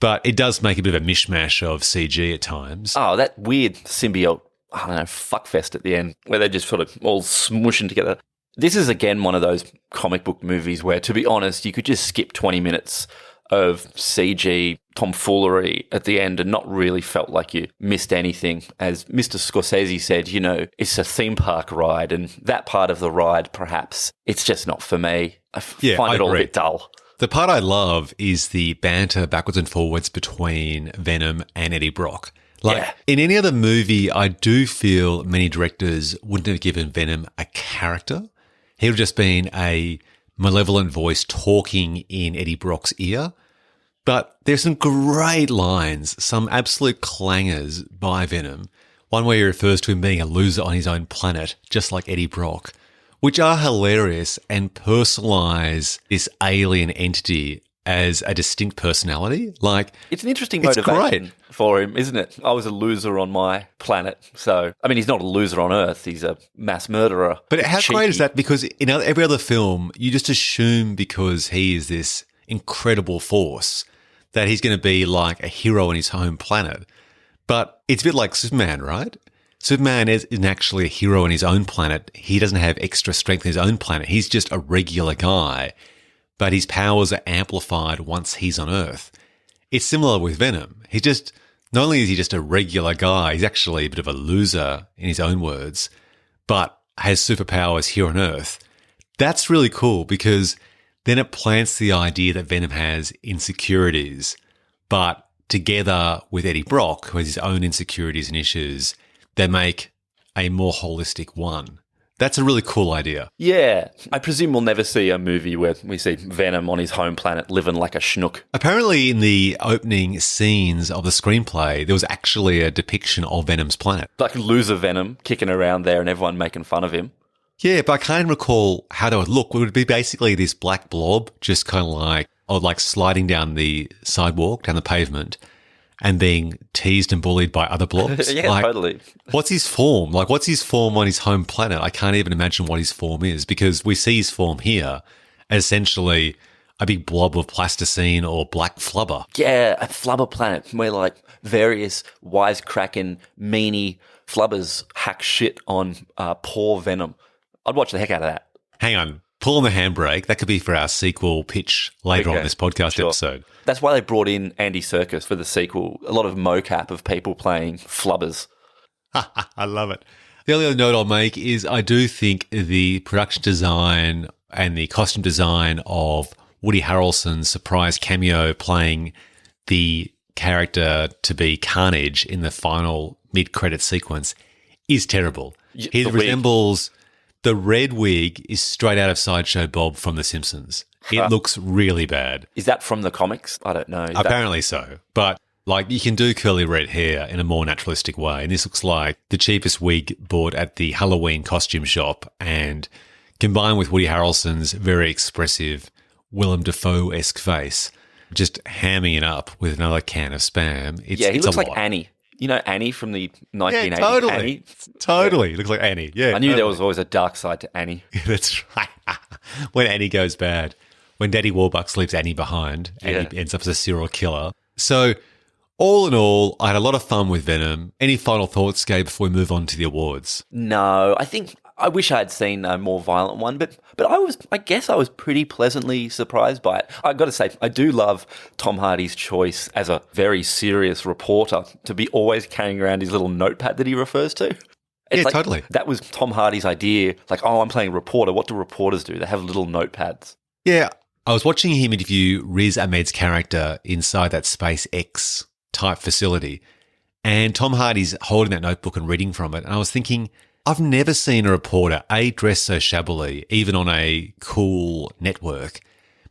[SPEAKER 1] But it does make a bit of a mishmash of CG at times.
[SPEAKER 2] Oh, that weird symbiote, I don't know, fuckfest at the end where they're just sort of all smushing together. This is, again, one of those comic book movies where, to be honest, you could just skip 20 minutes of CG tomfoolery at the end and not really felt like you missed anything. As Mr. Scorsese said, you know, it's a theme park ride, and that part of the ride, perhaps, it's just not for me. I find it all a bit dull.
[SPEAKER 1] The part I love is the banter backwards and forwards between Venom and Eddie Brock. In any other movie, I do feel many directors wouldn't have given Venom a character. He would have just been a malevolent voice talking in Eddie Brock's ear. But there's some great lines, some absolute clangers by Venom. One where he refers to him being a loser on his own planet, just like Eddie Brock, which are hilarious and personalise this alien entity as a distinct personality. Like,
[SPEAKER 2] it's an interesting
[SPEAKER 1] it's
[SPEAKER 2] motivation
[SPEAKER 1] great.
[SPEAKER 2] for him, isn't it? I was a loser on my planet. So, I mean, he's not a loser on Earth. He's a mass murderer.
[SPEAKER 1] But how
[SPEAKER 2] Cheeky.
[SPEAKER 1] great is that? Because in every other film, you just assume because he is this incredible force that he's going to be like a hero on his home planet. But it's a bit like Superman, right? Superman isn't actually a hero on his own planet. He doesn't have extra strength on his own planet. He's just a regular guy. But his powers are amplified once he's on Earth. It's similar with Venom. Not only is he just a regular guy, he's actually a bit of a loser in his own words, but has superpowers here on Earth. That's really cool because then it plants the idea that Venom has insecurities, but together with Eddie Brock, who has his own insecurities and issues, they make a more holistic one. That's a really cool idea.
[SPEAKER 2] Yeah. I presume we'll never see a movie where we see Venom on his home planet living like a schnook.
[SPEAKER 1] Apparently, in the opening scenes of the screenplay, there was actually a depiction of Venom's planet.
[SPEAKER 2] Like loser Venom kicking around there and everyone making fun of him.
[SPEAKER 1] Yeah, but I can't recall how that would look. It would be basically this black blob just kind of like sliding down the sidewalk, down the pavement, and being teased and bullied by other blobs.
[SPEAKER 2] Yeah, totally.
[SPEAKER 1] What's his form? Like, what's his form on his home planet? I can't even imagine what his form is because we see his form here as essentially a big blob of plasticine or black flubber.
[SPEAKER 2] Yeah, a flubber planet where like various wisecracking, meanie flubbers hack shit on poor Venom. I'd watch the heck out of that.
[SPEAKER 1] Hang on. Pull on the handbrake. That could be for our sequel pitch later on in this podcast episode.
[SPEAKER 2] That's why they brought in Andy Serkis for the sequel. A lot of mocap of people playing flubbers.
[SPEAKER 1] I love it. The only other note I'll make is I do think the production design and the costume design of Woody Harrelson's surprise cameo playing the character to be Carnage in the final mid-credit sequence is terrible. He resembles... The red wig is straight out of Sideshow Bob from The Simpsons. It looks really bad.
[SPEAKER 2] Is that from the comics? I don't know.
[SPEAKER 1] Apparently so. But like you can do curly red hair in a more naturalistic way. And this looks like the cheapest wig bought at the Halloween costume shop and combined with Woody Harrelson's very expressive Willem Dafoe-esque face, just hamming it up with another can of Spam.
[SPEAKER 2] He looks like Annie. You know Annie from the 1980s?
[SPEAKER 1] Yeah, totally.
[SPEAKER 2] Annie?
[SPEAKER 1] Totally. It looks like Annie. Yeah,
[SPEAKER 2] I knew there was always a dark side to Annie.
[SPEAKER 1] That's right. When Annie goes bad. When Daddy Warbucks leaves Annie behind and he ends up as a serial killer. So, all in all, I had a lot of fun with Venom. Any final thoughts, Gabe, before we move on to the awards?
[SPEAKER 2] No, I wish I had seen a more violent one, but I guess I was pretty pleasantly surprised by it. I got to say, I do love Tom Hardy's choice as a very serious reporter to be always carrying around his little notepad that he refers to. It's
[SPEAKER 1] totally.
[SPEAKER 2] That was Tom Hardy's idea. Like, I'm playing reporter. What do reporters do? They have little notepads.
[SPEAKER 1] Yeah, I was watching him interview Riz Ahmed's character inside that SpaceX type facility, and Tom Hardy's holding that notebook and reading from it, and I was thinking, I've never seen a reporter, A, dress so shabbily, even on a cool network,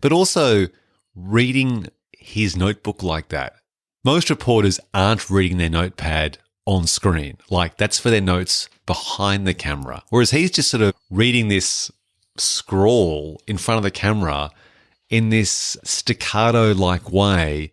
[SPEAKER 1] but also reading his notebook like that. Most reporters aren't reading their notepad on screen. Like, that's for their notes behind the camera. Whereas he's just sort of reading this scrawl in front of the camera in this staccato-like way.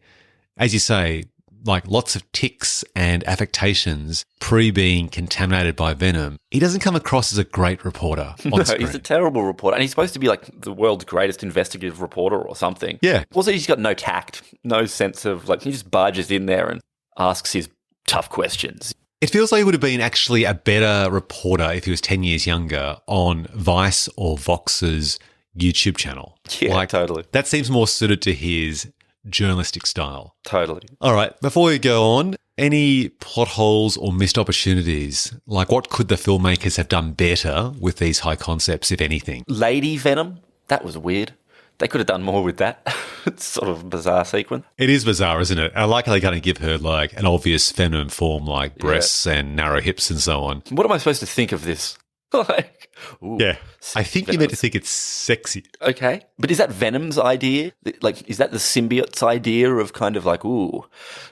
[SPEAKER 1] As you say, like lots of tics and affectations being contaminated by Venom. He doesn't come across as a great reporter on screen.
[SPEAKER 2] He's a terrible reporter. And he's supposed to be like the world's greatest investigative reporter or something.
[SPEAKER 1] Yeah.
[SPEAKER 2] Also, he's got no tact, no sense of like, he just barges in there and asks his tough questions.
[SPEAKER 1] It feels like he would have been actually a better reporter if he was 10 years younger on Vice or Vox's YouTube channel.
[SPEAKER 2] Yeah, totally.
[SPEAKER 1] That seems more suited to his journalistic style.
[SPEAKER 2] Totally.
[SPEAKER 1] All right, before we go on, any plot holes or missed opportunities? Like, what could the filmmakers have done better with these high concepts, if anything?
[SPEAKER 2] Lady Venom? That was weird. They could have done more with that. It's sort of a bizarre sequence.
[SPEAKER 1] It is bizarre, isn't it? I like how they're going to give her like an obvious feminine form like breasts and narrow hips and so on.
[SPEAKER 2] What am I supposed to think of this? Like, ooh,
[SPEAKER 1] Yeah. I think you're meant to
[SPEAKER 2] venomous.
[SPEAKER 1] think it's sexy.
[SPEAKER 2] Okay. But is that Venom's idea? Like, is that the symbiote's idea of kind of like, ooh,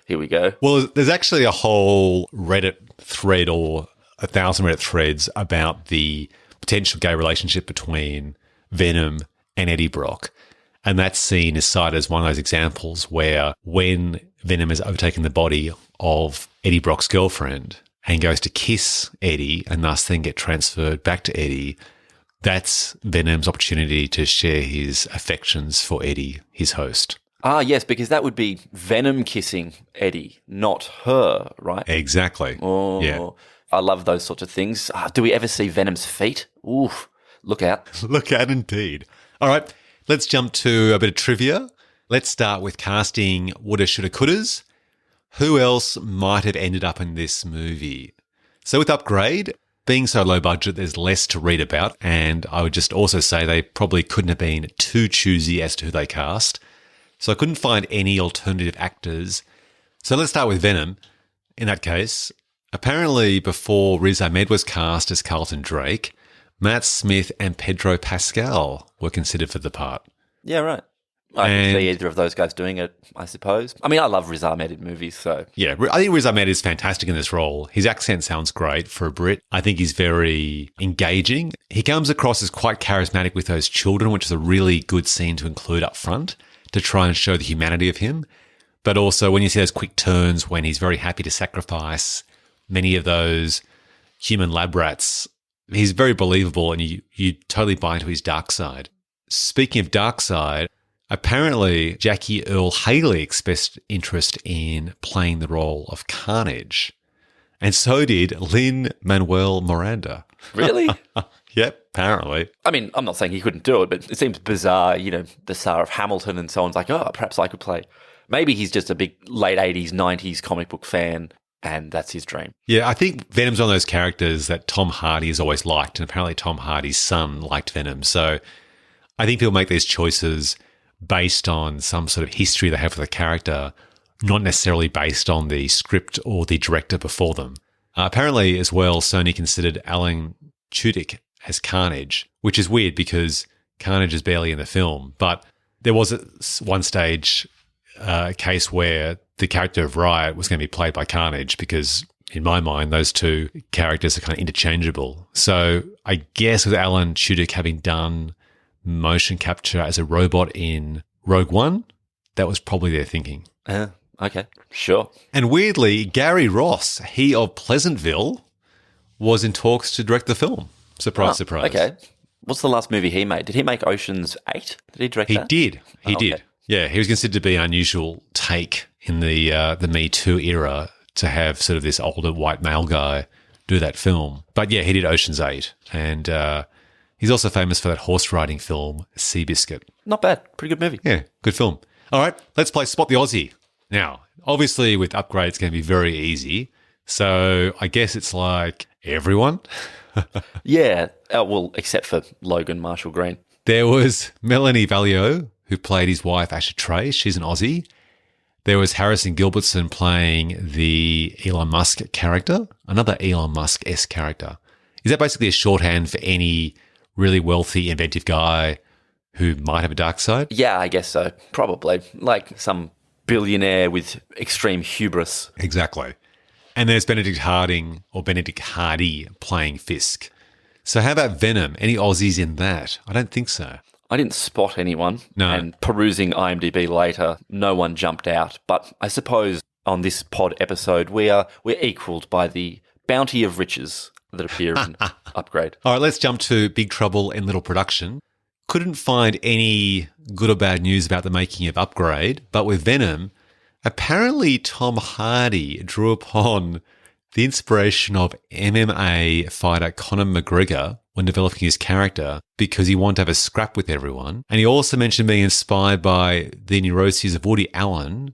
[SPEAKER 2] here we go?
[SPEAKER 1] Well, there's actually a whole Reddit thread or 1,000 Reddit threads about the potential gay relationship between Venom and Eddie Brock. And that scene is cited as one of those examples where when Venom has overtaken the body of Eddie Brock's girlfriend and goes to kiss Eddie and thus then get transferred back to Eddie, that's Venom's opportunity to share his affections for Eddie, his host.
[SPEAKER 2] Ah, yes, because that would be Venom kissing Eddie, not her, right?
[SPEAKER 1] Exactly.
[SPEAKER 2] Oh,
[SPEAKER 1] Yeah.
[SPEAKER 2] I love those sorts of things. Ah, do we ever see Venom's feet? Oof, look out.
[SPEAKER 1] Look at indeed. All right, let's jump to a bit of trivia. Let's start with casting woulda, shoulda, couldas. Who else might have ended up in this movie? So with Upgrade, being so low budget, there's less to read about. And I would just also say they probably couldn't have been too choosy as to who they cast. So I couldn't find any alternative actors. So let's start with Venom. In that case, apparently before Riz Ahmed was cast as Carlton Drake, Matt Smith and Pedro Pascal were considered for the part.
[SPEAKER 2] Yeah, right. I can see either of those guys doing it, I suppose. I mean, I love Riz Ahmed in movies, so...
[SPEAKER 1] Yeah, I think Riz Ahmed is fantastic in this role. His accent sounds great for a Brit. I think he's very engaging. He comes across as quite charismatic with those children, which is a really good scene to include up front to try and show the humanity of him. But also when you see those quick turns when he's very happy to sacrifice many of those human lab rats, he's very believable and you totally buy into his dark side. Speaking of dark side, apparently Jackie Earle Haley expressed interest in playing the role of Carnage. And so did Lin-Manuel Miranda.
[SPEAKER 2] Really?
[SPEAKER 1] Yep, apparently.
[SPEAKER 2] I mean, I'm not saying he couldn't do it, but it seems bizarre, you know, the star of Hamilton and so on's like, oh, perhaps I could play. Maybe he's just a big late 80s, 90s comic book fan and that's his dream.
[SPEAKER 1] Yeah, I think Venom's one of those characters that Tom Hardy has always liked, and apparently Tom Hardy's son liked Venom. So I think people make these choices based on some sort of history they have with the character, not necessarily based on the script or the director before them. Apparently, as well, Sony considered Alan Tudyk as Carnage, which is weird because Carnage is barely in the film. But there was at one stage a case where the character of Riot was going to be played by Carnage because, in my mind, those two characters are kind of interchangeable. So I guess with Alan Tudyk having done motion capture as a robot in Rogue One, that was probably their thinking.
[SPEAKER 2] Okay, sure.
[SPEAKER 1] And weirdly, Gary Ross, he of Pleasantville, was in talks to direct the film. Surprise, surprise.
[SPEAKER 2] Okay. What's the last movie he made? Did he make Ocean's 8? Did he direct
[SPEAKER 1] He
[SPEAKER 2] that?
[SPEAKER 1] did. He
[SPEAKER 2] okay.
[SPEAKER 1] did. Yeah, he was considered to be an unusual take in the Me Too era to have sort of this older white male guy do that film. But yeah, he did Ocean's 8. And he's also famous for that horse riding film, Seabiscuit.
[SPEAKER 2] Not bad. Pretty good movie.
[SPEAKER 1] Yeah, good film. All right, let's play Spot the Aussie. Now, obviously with Upgrade, it's going to be very easy. So I guess it's like everyone.
[SPEAKER 2] Yeah. Well, except for Logan Marshall Green.
[SPEAKER 1] There was Melanie Valio, who played his wife, Asha Trey. She's an Aussie. There was Harrison Gilbertson playing the Elon Musk character, another Elon Musk-esque character. Is that basically a shorthand for any really wealthy, inventive guy who might have a dark side?
[SPEAKER 2] Yeah, I guess so. Probably. Like some billionaire with extreme hubris.
[SPEAKER 1] Exactly. And there's Benedict Harding or Benedict Hardy playing Fisk. So how about Venom? Any Aussies in that? I don't think so.
[SPEAKER 2] I didn't spot anyone.
[SPEAKER 1] No.
[SPEAKER 2] And perusing IMDb later, no one jumped out. But I suppose on this pod episode, we're equaled by the bounty of riches that appear in Upgrade.
[SPEAKER 1] All right, let's jump to Big Trouble in Little Production. Couldn't find any good or bad news about the making of Upgrade, but with Venom, apparently Tom Hardy drew upon the inspiration of MMA fighter Conor McGregor when developing his character because he wanted to have a scrap with everyone. And he also mentioned being inspired by the neuroses of Woody Allen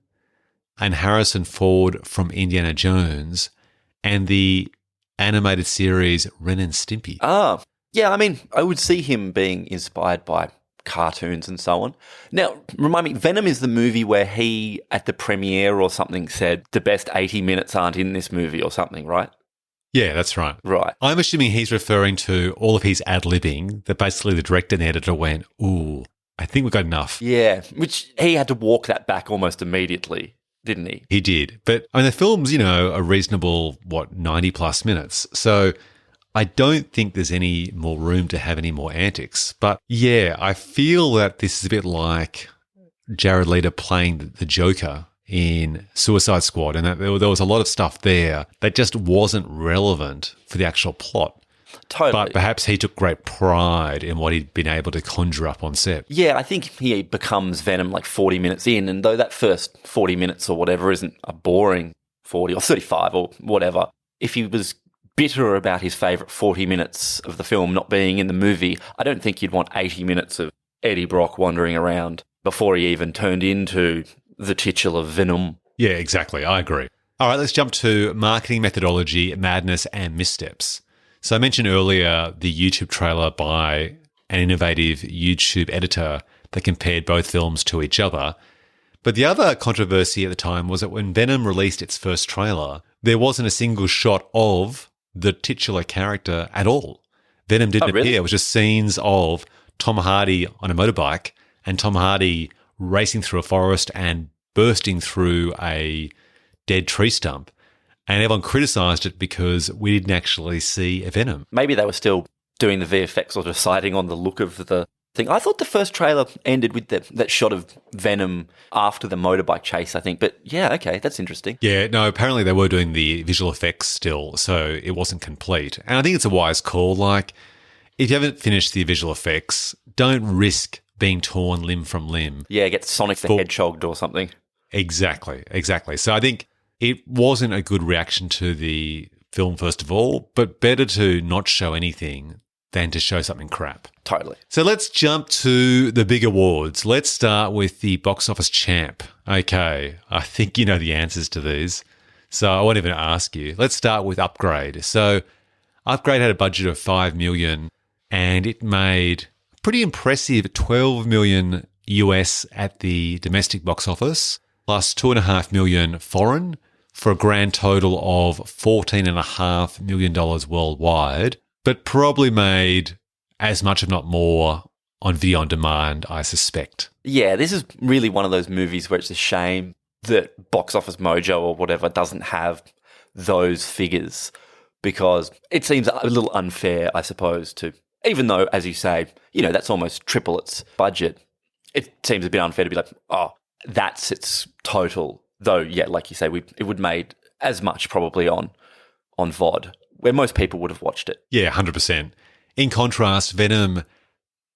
[SPEAKER 1] and Harrison Ford from Indiana Jones and the animated series Ren and Stimpy.
[SPEAKER 2] Ah, yeah, I mean, I would see him being inspired by cartoons and so on. Now, remind me, Venom is the movie where he, at the premiere or something, said the best 80 minutes aren't in this movie or something, right?
[SPEAKER 1] Yeah, that's right.
[SPEAKER 2] Right.
[SPEAKER 1] I'm assuming he's referring to all of his ad-libbing, that basically the director and the editor went, ooh, I think we've got enough.
[SPEAKER 2] Yeah, which he had to walk that back almost immediately, didn't he?
[SPEAKER 1] He did. But I mean, the film's, a reasonable, 90 plus minutes. So I don't think there's any more room to have any more antics. But yeah, I feel that this is a bit like Jared Leto playing the Joker in Suicide Squad, and that there was a lot of stuff there that just wasn't relevant for the actual plot.
[SPEAKER 2] Totally.
[SPEAKER 1] But perhaps he took great pride in what he'd been able to conjure up on set.
[SPEAKER 2] Yeah, I think he becomes Venom like 40 minutes in, and though that first 40 minutes or whatever isn't a boring 40 or 35 or whatever, if he was bitter about his favourite 40 minutes of the film not being in the movie, I don't think you'd want 80 minutes of Eddie Brock wandering around before he even turned into the titular Venom.
[SPEAKER 1] Yeah, exactly. I agree. All right, let's jump to marketing methodology, madness, and missteps. So I mentioned earlier the YouTube trailer by an innovative YouTube editor that compared both films to each other. But the other controversy at the time was that when Venom released its first trailer, there wasn't a single shot of the titular character at all. Venom didn't appear. It was just scenes of Tom Hardy on a motorbike and Tom Hardy racing through a forest and bursting through a dead tree stump. And everyone criticised it because we didn't actually see a Venom.
[SPEAKER 2] Maybe they were still doing the VFX or deciding on the look of the thing. I thought the first trailer ended with that shot of Venom after the motorbike chase, I think. But yeah, okay, that's interesting.
[SPEAKER 1] Yeah, no, apparently they were doing the visual effects still, so it wasn't complete. And I think it's a wise call. Like, if you haven't finished the visual effects, don't risk being torn limb from limb.
[SPEAKER 2] Yeah, get Sonic the Hedgehog or something.
[SPEAKER 1] Exactly. So I think it wasn't a good reaction to the film, first of all, but better to not show anything than to show something crap.
[SPEAKER 2] Totally.
[SPEAKER 1] So let's jump to the big awards. Let's start with the box office champ. Okay, I think you know the answers to these, so I won't even ask you. Let's start with Upgrade. So Upgrade had a budget of $5 million, and it made pretty impressive $12 million US at the domestic box office, plus $2.5 million foreign, for a grand total of $14.5 million worldwide, but probably made as much, if not more, on video on demand, I suspect.
[SPEAKER 2] Yeah, this is really one of those movies where it's a shame that Box Office Mojo or whatever doesn't have those figures, because it seems a little unfair, I suppose, to, even though, as you say, that's almost triple its budget, it seems a bit unfair to be like, oh, that's its total. Though, yeah, like you say, it would made as much probably on VOD, where most people would have watched it.
[SPEAKER 1] Yeah, 100%. In contrast, Venom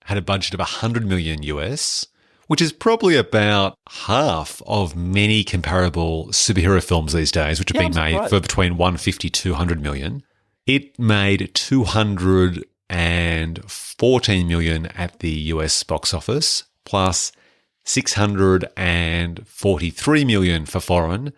[SPEAKER 1] had a budget of $100 million US, which is probably about half of many comparable superhero films these days, which have been made for between $150 to $200 million. It made $214 million at the US box office, plus $643 million for foreign,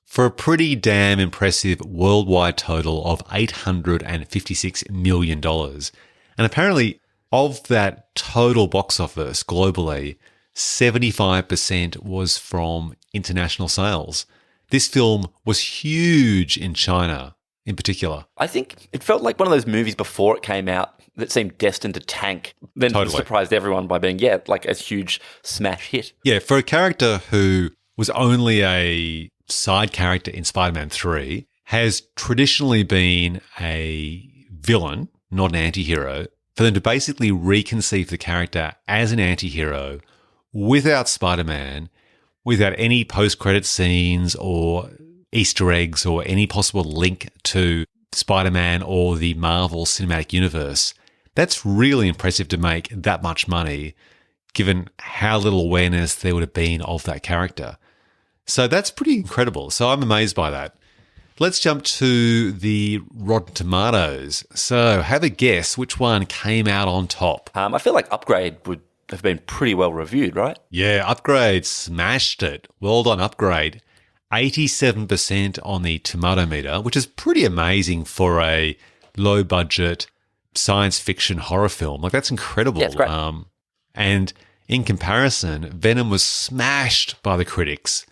[SPEAKER 1] for a pretty damn impressive worldwide total of $856 million. And apparently, of that total box office globally, 75% was from international sales. This film was huge in China in particular.
[SPEAKER 2] I think it felt like one of those movies before it came out that seemed destined to tank, then surprised everyone by being, like a huge smash hit.
[SPEAKER 1] Yeah, for a character who was only a side character in Spider-Man 3, has traditionally been a villain, not an anti-hero, for them to basically reconceive the character as an anti-hero without Spider-Man, without any post-credit scenes or Easter eggs or any possible link to Spider-Man or the Marvel Cinematic Universe. That's really impressive to make that much money, given how little awareness there would have been of that character. So that's pretty incredible. So I'm amazed by that. Let's jump to the Rotten Tomatoes. So have a guess which one came out on top.
[SPEAKER 2] I feel like Upgrade would have been pretty well reviewed, right?
[SPEAKER 1] Yeah, Upgrade smashed it. Well done, Upgrade. 87% on the tomato meter, which is pretty amazing for a low-budget science fiction horror film. Like, that's incredible.
[SPEAKER 2] Yeah, it's great.
[SPEAKER 1] And in comparison, Venom was smashed by the critics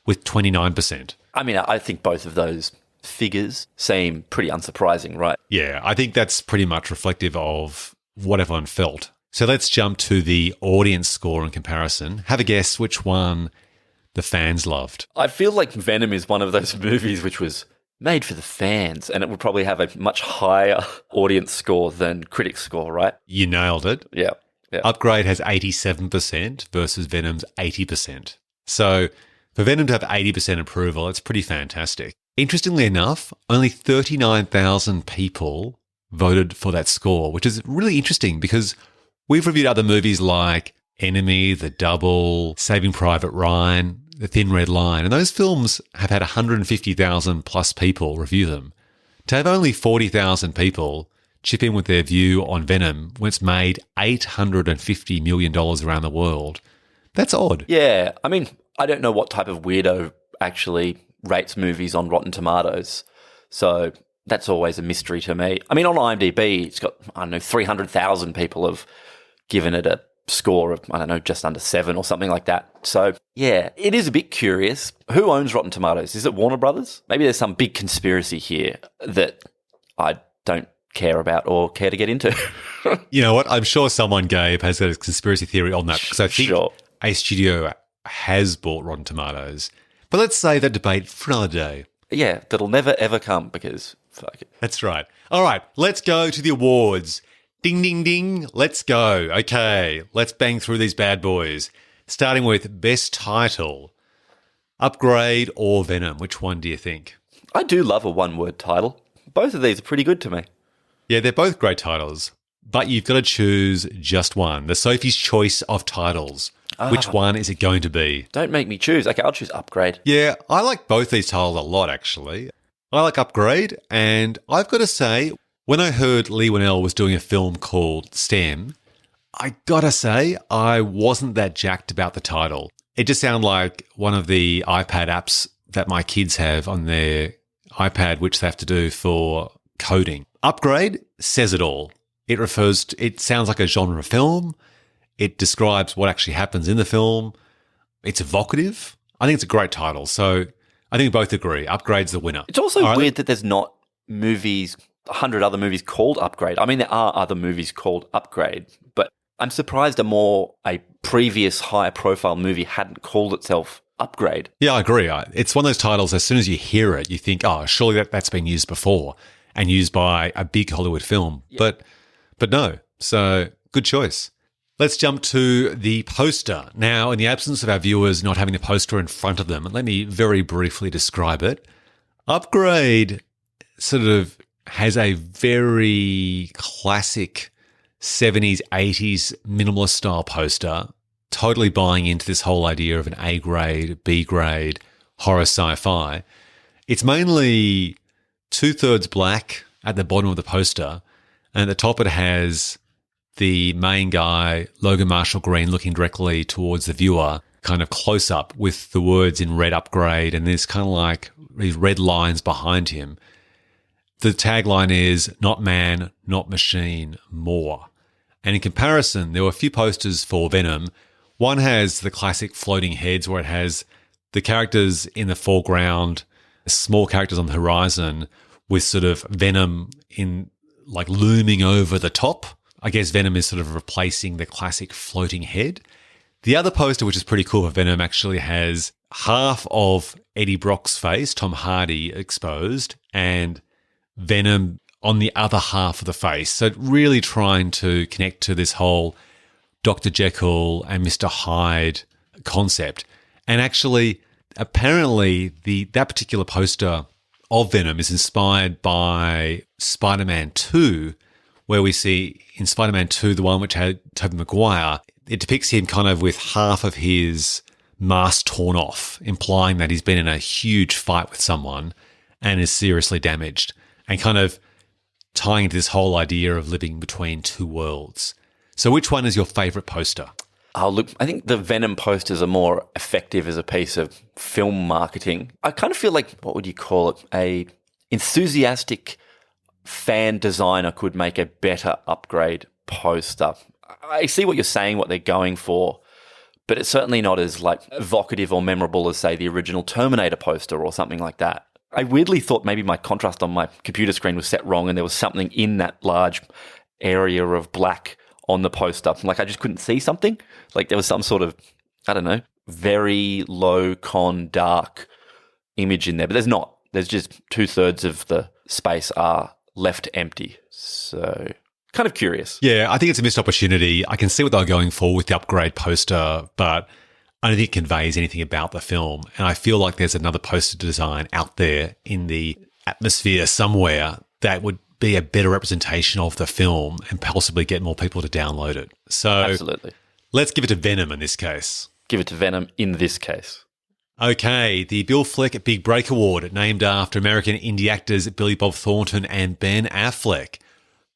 [SPEAKER 1] with 29%.
[SPEAKER 2] I mean, I think both of those figures seem pretty unsurprising, right?
[SPEAKER 1] Yeah, I think that's pretty much reflective of what everyone felt. So let's jump to the audience score in comparison. Have a guess which one the fans loved.
[SPEAKER 2] I feel like Venom is one of those movies which was made for the fans, and it would probably have a much higher audience score than critic score, right?
[SPEAKER 1] You nailed it.
[SPEAKER 2] Yeah.
[SPEAKER 1] Upgrade has 87% versus Venom's 80%. So for Venom to have 80% approval, it's pretty fantastic. Interestingly enough, only 39,000 people voted for that score, which is really interesting because we've reviewed other movies like Enemy, The Double, Saving Private Ryan, The Thin Red Line, and those films have had 150,000 plus people review them. To have only 40,000 people chip in with their view on Venom when it's made $850 million around the world, that's odd.
[SPEAKER 2] Yeah, I mean, I don't know what type of weirdo actually rates movies on Rotten Tomatoes, so that's always a mystery to me. I mean, on IMDb, it's got, 300,000 people have given it a score of, just under 7 or something like that. So, yeah, it is a bit curious. Who owns Rotten Tomatoes? Is it Warner Brothers? Maybe there's some big conspiracy here that I don't care about or care to get into.
[SPEAKER 1] You know what? I'm sure someone, Gabe, has a conspiracy theory on that because I think a studio has bought Rotten Tomatoes. But let's save that debate for another day.
[SPEAKER 2] Yeah, that'll never, ever come because fuck it.
[SPEAKER 1] That's right. All right, let's go to the awards. Ding, ding, ding. Let's go. Okay, let's bang through these bad boys. Starting with Best Title. Upgrade or Venom? Which one do you think?
[SPEAKER 2] I do love a one-word title. Both of these are pretty good to me.
[SPEAKER 1] Yeah, they're both great titles, but you've got to choose just one. The Sophie's Choice of titles. Which one is it going to be?
[SPEAKER 2] Don't make me choose. Okay, I'll choose Upgrade.
[SPEAKER 1] Yeah, I like both these titles a lot, actually. I like Upgrade, and I've got to say, when I heard Lee Winnell was doing a film called STEM, I got to say, I wasn't that jacked about the title. It just sounded like one of the iPad apps that my kids have on their iPad, which they have to do for coding. Upgrade says it all. It sounds like a genre film. It describes what actually happens in the film. It's evocative. I think it's a great title. So I think we both agree. Upgrade's the winner.
[SPEAKER 2] It's also weird that there's not 100 other movies called Upgrade. I mean, there are other movies called Upgrade, but I'm surprised a previous higher profile movie hadn't called itself Upgrade.
[SPEAKER 1] Yeah, I agree. It's one of those titles, as soon as you hear it, you think, oh, surely that's been used before and used by a big Hollywood film. Yeah. But no. So good choice. Let's jump to the poster. Now, in the absence of our viewers not having the poster in front of them, let me very briefly describe it. Upgrade sort of has a very classic 70s, 80s minimalist style poster, totally buying into this whole idea of an A grade, B grade, horror sci-fi. It's mainly 2/3 black at the bottom of the poster, and at the top it has the main guy, Logan Marshall Green, looking directly towards the viewer, kind of close up with the words in red Upgrade, and there's kind of like these red lines behind him. The tagline is, not man, not machine, more. And in comparison, there were a few posters for Venom. One has the classic floating heads where it has the characters in the foreground, small characters on the horizon, with sort of Venom in like looming over the top. I guess Venom is sort of replacing the classic floating head. The other poster, which is pretty cool for Venom, actually has half of Eddie Brock's face, Tom Hardy, exposed, and Venom on the other half of the face. So really trying to connect to this whole Dr. Jekyll and Mr. Hyde concept. And actually, apparently, that particular poster of Venom is inspired by Spider-Man 2, where we see in Spider-Man 2, the one which had Tobey Maguire, it depicts him kind of with half of his mask torn off, implying that he's been in a huge fight with someone and is seriously damaged, and kind of tying into this whole idea of living between two worlds. So which one is your favourite poster?
[SPEAKER 2] Oh, look, I think the Venom posters are more effective as a piece of film marketing. I kind of feel like, what would you call it, a enthusiastic fan designer could make a better Upgrade poster. I see what you're saying, what they're going for, but it's certainly not as like evocative or memorable as, say, the original Terminator poster or something like that. I weirdly thought maybe my contrast on my computer screen was set wrong and there was something in that large area of black on the poster. Like I just couldn't see something. Like there was some sort of, I don't know, very low con dark image in there. But there's not. There's just 2/3 of the space are left empty. So kind of curious.
[SPEAKER 1] Yeah, I think it's a missed opportunity. I can see what they were going for with the upgrade poster, but I don't think it conveys anything about the film. And I feel like there's another poster design out there in the atmosphere somewhere that would be a better representation of the film and possibly get more people to download it. So
[SPEAKER 2] Absolutely.
[SPEAKER 1] Let's give it to Venom in this case.
[SPEAKER 2] Give it to Venom in this case.
[SPEAKER 1] Okay, the Bill Fleck Big Break Award, named after American indie actors Billy Bob Thornton and Ben Affleck.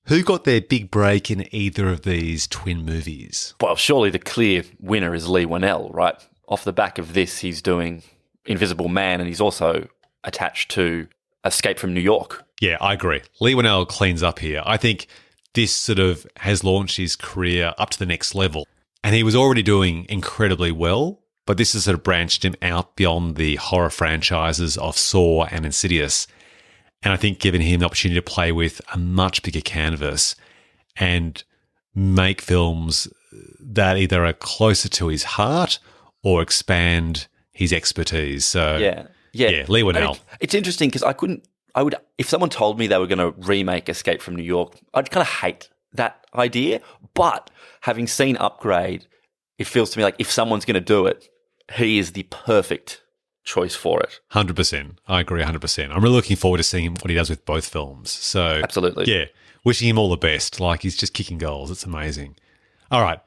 [SPEAKER 1] Who got their big break in either of these twin movies?
[SPEAKER 2] Well, surely the clear winner is Lee Winnell, right? Off the back of this, he's doing Invisible Man and he's also attached to Escape from New York.
[SPEAKER 1] Yeah, I agree. Lee Winnell cleans up here. I think this sort of has launched his career up to the next level. And he was already doing incredibly well, but this has sort of branched him out beyond the horror franchises of Saw and Insidious. And I think given him the opportunity to play with a much bigger canvas and make films that either are closer to his heart or expand his expertise. So, yeah, Lee Winnell.
[SPEAKER 2] I mean, it's interesting because I would, if someone told me they were going to remake Escape from New York, I'd kind of hate that idea. But having seen Upgrade, it feels to me like if someone's going to do it, he is the perfect choice for it.
[SPEAKER 1] 100%. I agree 100%. I'm really looking forward to seeing what he does with both films. So,
[SPEAKER 2] absolutely.
[SPEAKER 1] Yeah, wishing him all the best. Like, he's just kicking goals. It's amazing. All right.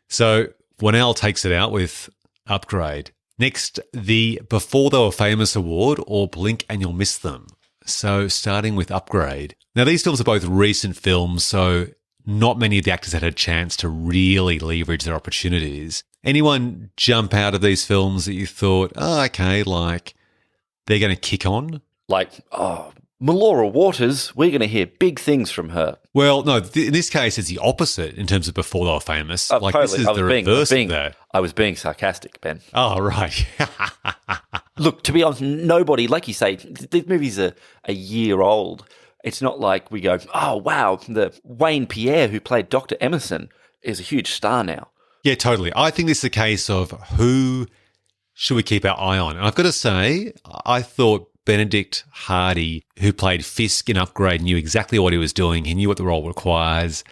[SPEAKER 1] So, Winnell takes it out with Upgrade. Next, the Before They Were Famous Award, or Blink and You'll Miss Them. So, starting with Upgrade. Now, these films are both recent films, so not many of the actors had a chance to really leverage their opportunities. Anyone jump out of these films that you thought, oh, okay, like, they're going to kick on?
[SPEAKER 2] Like, Melora Waters, we're going to hear big things from her.
[SPEAKER 1] Well, no, in this case, it's the opposite in terms of Before They Were Famous.
[SPEAKER 2] Like,
[SPEAKER 1] totally. This is the reverse of that.
[SPEAKER 2] I was being sarcastic, Ben.
[SPEAKER 1] Oh, right.
[SPEAKER 2] Look, to be honest, nobody, like you say, these movies are a year old. It's not like we go, oh, wow, the Wayne Pierre who played Dr. Emerson is a huge star now.
[SPEAKER 1] Yeah, totally. I think this is a case of who should we keep our eye on? And I've got to say, I thought Benedict Hardy, who played Fisk in Upgrade, knew exactly what he was doing. He knew what the role requires.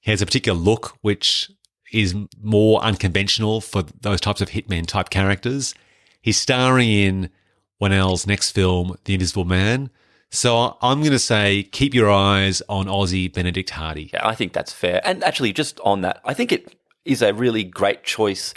[SPEAKER 1] He has a particular look which is more unconventional for those types of hitman type characters. He's starring in Winnell's next film, The Invisible Man. So I'm going to say keep your eyes on Aussie Benedict Hardy.
[SPEAKER 2] Yeah, I think that's fair. And actually, just on that, I think it is a really great choice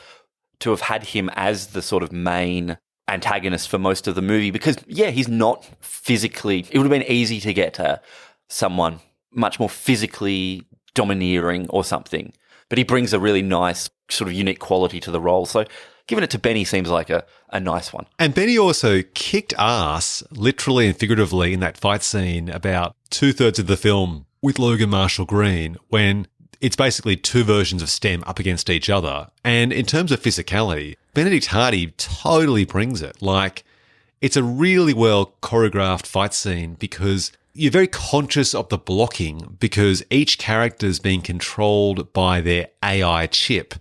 [SPEAKER 2] to have had him as the sort of main antagonist for most of the movie because, yeah, he's not physically... It would have been easy to get someone much more physically domineering or something. But he brings a really nice sort of unique quality to the role. So giving it to Benny seems like a nice one.
[SPEAKER 1] And Benny also kicked ass, literally and figuratively, in that fight scene about 2/3 of the film with Logan Marshall Green when it's basically two versions of STEM up against each other. And in terms of physicality, Benedict Hardy totally brings it. Like, it's a really well choreographed fight scene because you're very conscious of the blocking because each character is being controlled by their AI chip.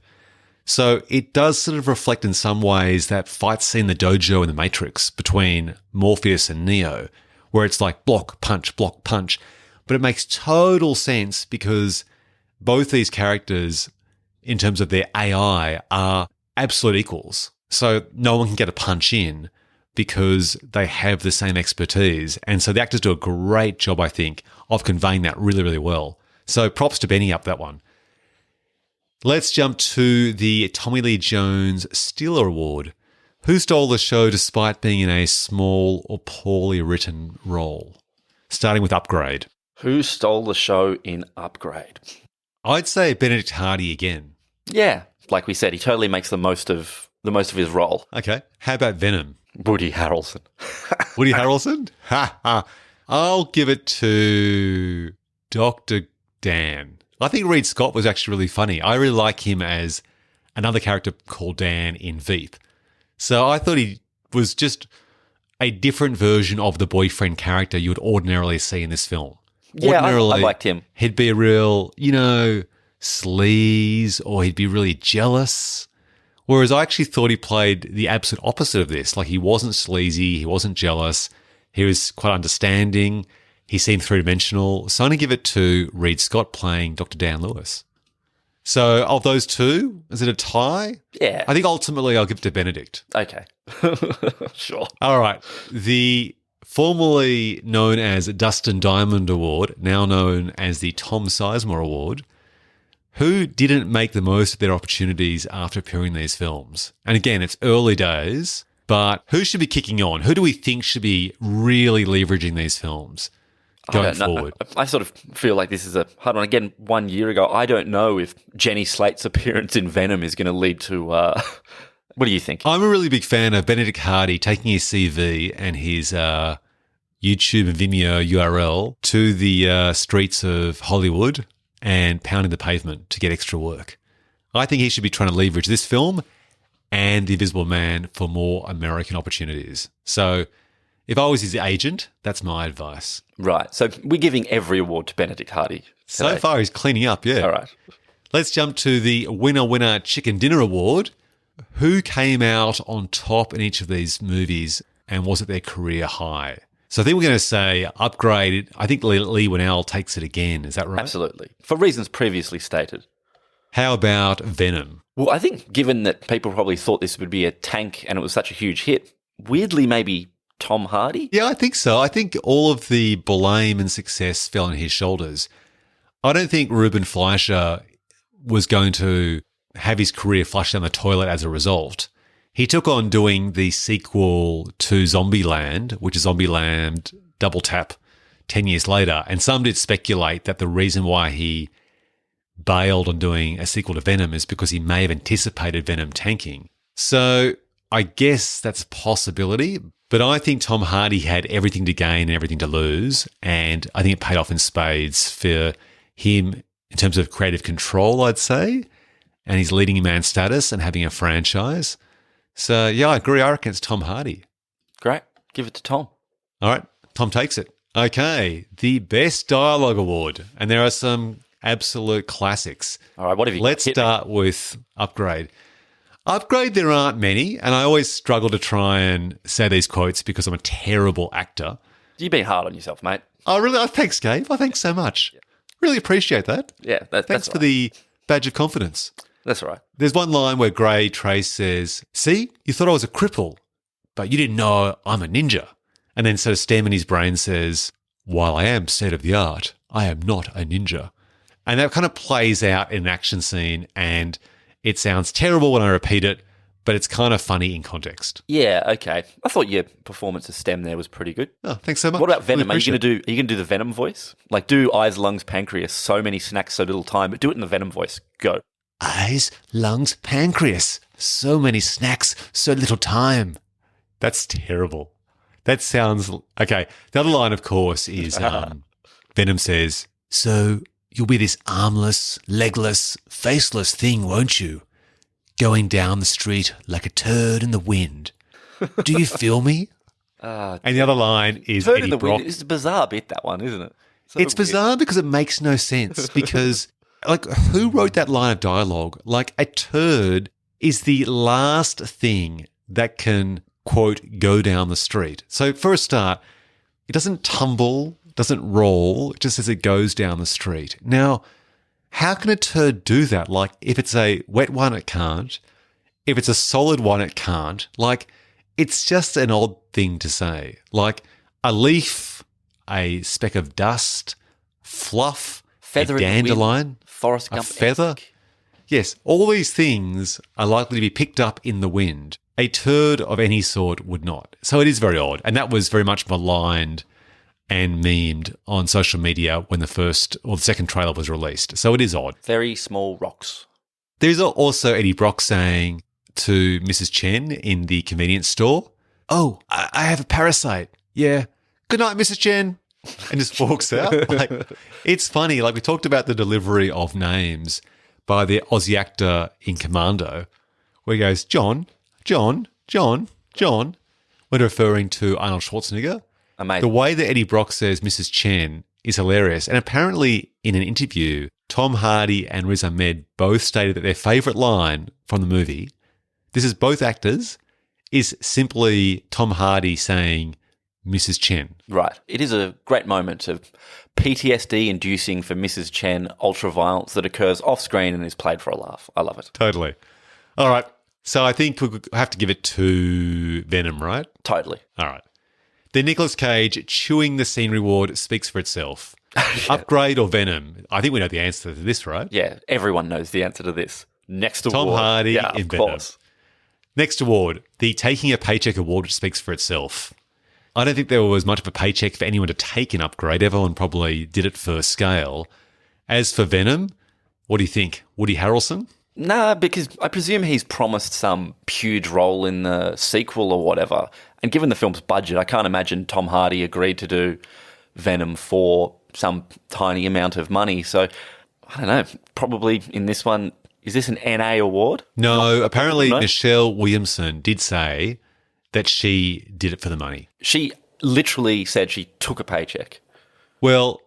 [SPEAKER 1] So it does sort of reflect in some ways that fight scene in the dojo in the Matrix between Morpheus and Neo, where it's like block, punch, block, punch. But it makes total sense because both these characters, in terms of their AI, are absolute equals. So no one can get a punch in because they have the same expertise. And so the actors do a great job, I think, of conveying that really, really well. So props to Benny up that one. Let's jump to the Tommy Lee Jones Steeler Award. Who stole the show despite being in a small or poorly written role? Starting with Upgrade.
[SPEAKER 2] Who stole the show in Upgrade?
[SPEAKER 1] I'd say Benedict Hardy again.
[SPEAKER 2] Yeah, like we said, he totally makes the most of his role.
[SPEAKER 1] Okay. How about Venom?
[SPEAKER 2] Woody Harrelson.
[SPEAKER 1] Woody Harrelson? Ha ha. I'll give it to Dr. Dan. I think Reed Scott was actually really funny. I really like him as another character called Dan in Veep. So I thought he was just a different version of the boyfriend character you would ordinarily see in this film.
[SPEAKER 2] Yeah, I liked him.
[SPEAKER 1] He'd be a real, sleaze, or he'd be really jealous. Whereas I actually thought he played the absolute opposite of this. Like, he wasn't sleazy, he wasn't jealous, he was quite understanding, he seemed three-dimensional. So I'm going to give it to Reed Scott playing Dr. Dan Lewis. So of those two, is it a tie?
[SPEAKER 2] Yeah.
[SPEAKER 1] I think ultimately I'll give it to Benedict.
[SPEAKER 2] Okay. Sure.
[SPEAKER 1] All right. The formerly known as Dustin Diamond Award, now known as the Tom Sizemore Award, who didn't make the most of their opportunities after appearing in these films? And again, it's early days, but who should be kicking on? Who do we think should be really leveraging these films going forward?
[SPEAKER 2] I sort of feel like this is hard one. Again, 1 year ago, I don't know if Jenny Slate's appearance in Venom is going to lead to... what do you think?
[SPEAKER 1] I'm a really big fan of Benedict Hardy taking his CV and his YouTube and Vimeo URL to the streets of Hollywood and pounding the pavement to get extra work. I think he should be trying to leverage this film and The Invisible Man for more American opportunities. So if I was his agent, that's my advice.
[SPEAKER 2] Right. So we're giving every award to Benedict Hardy today.
[SPEAKER 1] So far, he's cleaning up, yeah.
[SPEAKER 2] All right.
[SPEAKER 1] Let's jump to the Winner Chicken Dinner Award. Who came out on top in each of these movies and was it their career high? So I think we're going to say Upgrade. I think Lee Winnell takes it again. Is that right?
[SPEAKER 2] Absolutely. For reasons previously stated.
[SPEAKER 1] How about Venom?
[SPEAKER 2] Well, I think given that people probably thought this would be a tank and it was such a huge hit, weirdly maybe Tom Hardy?
[SPEAKER 1] Yeah, I think so. I think all of the blame and success fell on his shoulders. I don't think Ruben Fleischer was going to have his career flushed down the toilet as a result. He took on doing the sequel to Zombieland, which is Zombieland Double Tap 10 years later. And some did speculate that the reason why he bailed on doing a sequel to Venom is because he may have anticipated Venom tanking. So I guess that's a possibility, but I think Tom Hardy had everything to gain and everything to lose, and I think it paid off in spades for him in terms of creative control, I'd say, and his leading man status and having a franchise. So, yeah, I agree. I reckon it's Tom Hardy.
[SPEAKER 2] Great. Give it to Tom.
[SPEAKER 1] All right. Tom takes it. Okay. The Best Dialogue Award, and there are some absolute classics.
[SPEAKER 2] All right, what have you got?
[SPEAKER 1] Let's start with Upgrade. Upgrade, there aren't many, and I always struggle to try and say these quotes because I'm a terrible actor.
[SPEAKER 2] You've been hard on yourself, mate.
[SPEAKER 1] Thanks, Gabe. Thanks so much. Yeah. Really appreciate that.
[SPEAKER 2] Yeah,
[SPEAKER 1] thanks for the badge of confidence.
[SPEAKER 2] That's all right.
[SPEAKER 1] There's one line where Gray Trace says, "See, you thought I was a cripple, but you didn't know I'm a ninja." And then sort of Stem in his brain says, "While I am state of the art, I am not a ninja." And that kind of plays out in an action scene, and it sounds terrible when I repeat it, but it's kind of funny in context.
[SPEAKER 2] Yeah, okay. I thought your performance of Stem there was pretty good.
[SPEAKER 1] Oh, thanks so much.
[SPEAKER 2] What about Venom? Are you going to do the Venom voice? Like, do eyes, lungs, pancreas, so many snacks, so little time, but do it in the Venom voice. Go.
[SPEAKER 1] Eyes, lungs, pancreas, so many snacks, so little time. That's terrible. That sounds... Okay, the other line, of course, is Venom says, "So you'll be this armless, legless, faceless thing, won't you? Going down the street like a turd in the wind. Do you feel me?" And the other line is
[SPEAKER 2] Turd
[SPEAKER 1] Eddie
[SPEAKER 2] in the
[SPEAKER 1] Brock.
[SPEAKER 2] wind. It's a bizarre bit, that one, isn't it?
[SPEAKER 1] It's bizarre because it makes no sense because, like, who wrote that line of dialogue? Like, a turd is the last thing that can, quote, go down the street. So for a start, it doesn't tumble, doesn't roll, it just says it goes down the street. Now, how can a turd do that? Like, if it's a wet one, it can't. If it's a solid one, it can't. Like, it's just an odd thing to say. Like, a leaf, a speck of dust, fluff,
[SPEAKER 2] feather
[SPEAKER 1] a dandelion,
[SPEAKER 2] wind, Forrest Gump,
[SPEAKER 1] a feather. Yes, all these things are likely to be picked up in the wind. A turd of any sort would not. So it is very odd. And that was very much maligned and memed on social media when the second trailer was released. So it is odd.
[SPEAKER 2] Very small rocks.
[SPEAKER 1] There's also Eddie Brock saying to Mrs. Chen in the convenience store, "Oh, I have a parasite. Yeah. Good night, Mrs. Chen." And just walks out. Like, it's funny. Like, we talked about the delivery of names by the Aussie actor in Commando, where he goes, "John, John, John, John." when referring to Arnold Schwarzenegger.
[SPEAKER 2] Amazing.
[SPEAKER 1] The way that Eddie Brock says Mrs. Chen is hilarious. And apparently in an interview, Tom Hardy and Riz Ahmed both stated that their favourite line from the movie, this is both actors, is simply Tom Hardy saying Mrs. Chen.
[SPEAKER 2] Right. It is a great moment of PTSD inducing for Mrs. Chen ultra-violence that occurs off-screen and is played for a laugh. I love it.
[SPEAKER 1] Totally. All right. So I think we'll have to give it to Venom, right?
[SPEAKER 2] Totally.
[SPEAKER 1] All right. Then Nicolas Cage chewing the scenery ward speaks for itself. Upgrade or Venom? I think we know the answer to this, right?
[SPEAKER 2] Yeah, everyone knows the answer to this. Next award.
[SPEAKER 1] Tom Hardy
[SPEAKER 2] yeah,
[SPEAKER 1] in
[SPEAKER 2] of
[SPEAKER 1] Venom.
[SPEAKER 2] course.
[SPEAKER 1] Next award, the Taking a Paycheck award, which speaks for itself. I don't think there was much of a paycheck for anyone to take an upgrade. Everyone probably did it for scale. As for Venom, what do you think? Woody Harrelson?
[SPEAKER 2] Nah, because I presume he's promised some huge role in the sequel or whatever. And given the film's budget, I can't imagine Tom Hardy agreed to do Venom for some tiny amount of money. So, I don't know, probably in this one, is this an NA award?
[SPEAKER 1] No, apparently
[SPEAKER 2] no?
[SPEAKER 1] Michelle Williamson did say that she did it for the money.
[SPEAKER 2] She literally said she took a paycheck.
[SPEAKER 1] Well,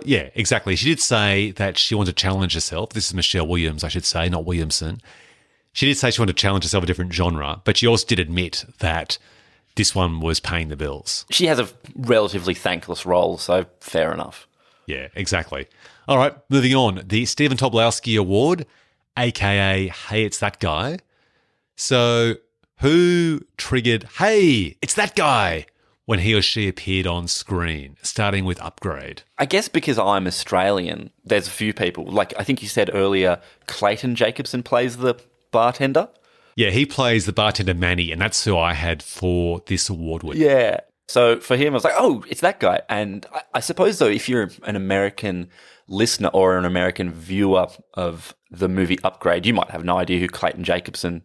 [SPEAKER 1] yeah, exactly. She did say that she wanted to challenge herself. This is Michelle Williams, I should say, not Williamson. She did say she wanted to challenge herself a different genre, but she also did admit that this one was paying the bills.
[SPEAKER 2] She has a relatively thankless role, so fair enough.
[SPEAKER 1] Yeah, exactly. All right, moving on. The Stephen Tobolowsky Award, a.k.a. Hey, It's That Guy. So who triggered, hey, it's that guy, when he or she appeared on screen, starting with Upgrade?
[SPEAKER 2] I guess because I'm Australian, there's a few people. Like, I think you said earlier, Clayton Jacobson plays the bartender.
[SPEAKER 1] Yeah, he plays the bartender Manny, and that's who I had for this award week.
[SPEAKER 2] Yeah. So for him, I was like, oh, it's that guy. And I suppose, though, if you're an American listener or an American viewer of the movie Upgrade, you might have no idea who Clayton Jacobson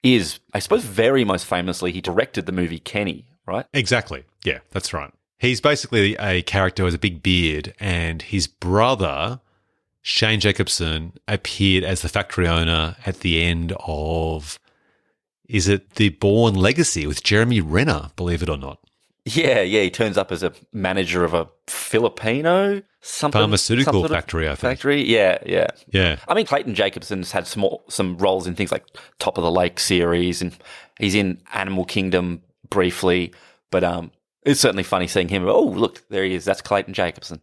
[SPEAKER 2] is. I suppose very most famously, he directed the movie Kenny, right?
[SPEAKER 1] Exactly. Yeah, that's right. He's basically a character with a big beard, and his brother, Shane Jacobson, appeared as the factory owner at the end of, is it The Bourne Legacy with Jeremy Renner, believe it or not?
[SPEAKER 2] Yeah, he turns up as a manager of a Filipino
[SPEAKER 1] pharmaceutical factory, I think.
[SPEAKER 2] Factory, yeah.
[SPEAKER 1] Yeah.
[SPEAKER 2] I mean, Clayton Jacobson's had some roles in things like Top of the Lake series, and he's in Animal Kingdom briefly, but it's certainly funny seeing him. Oh, look, there he is. That's Clayton Jacobson.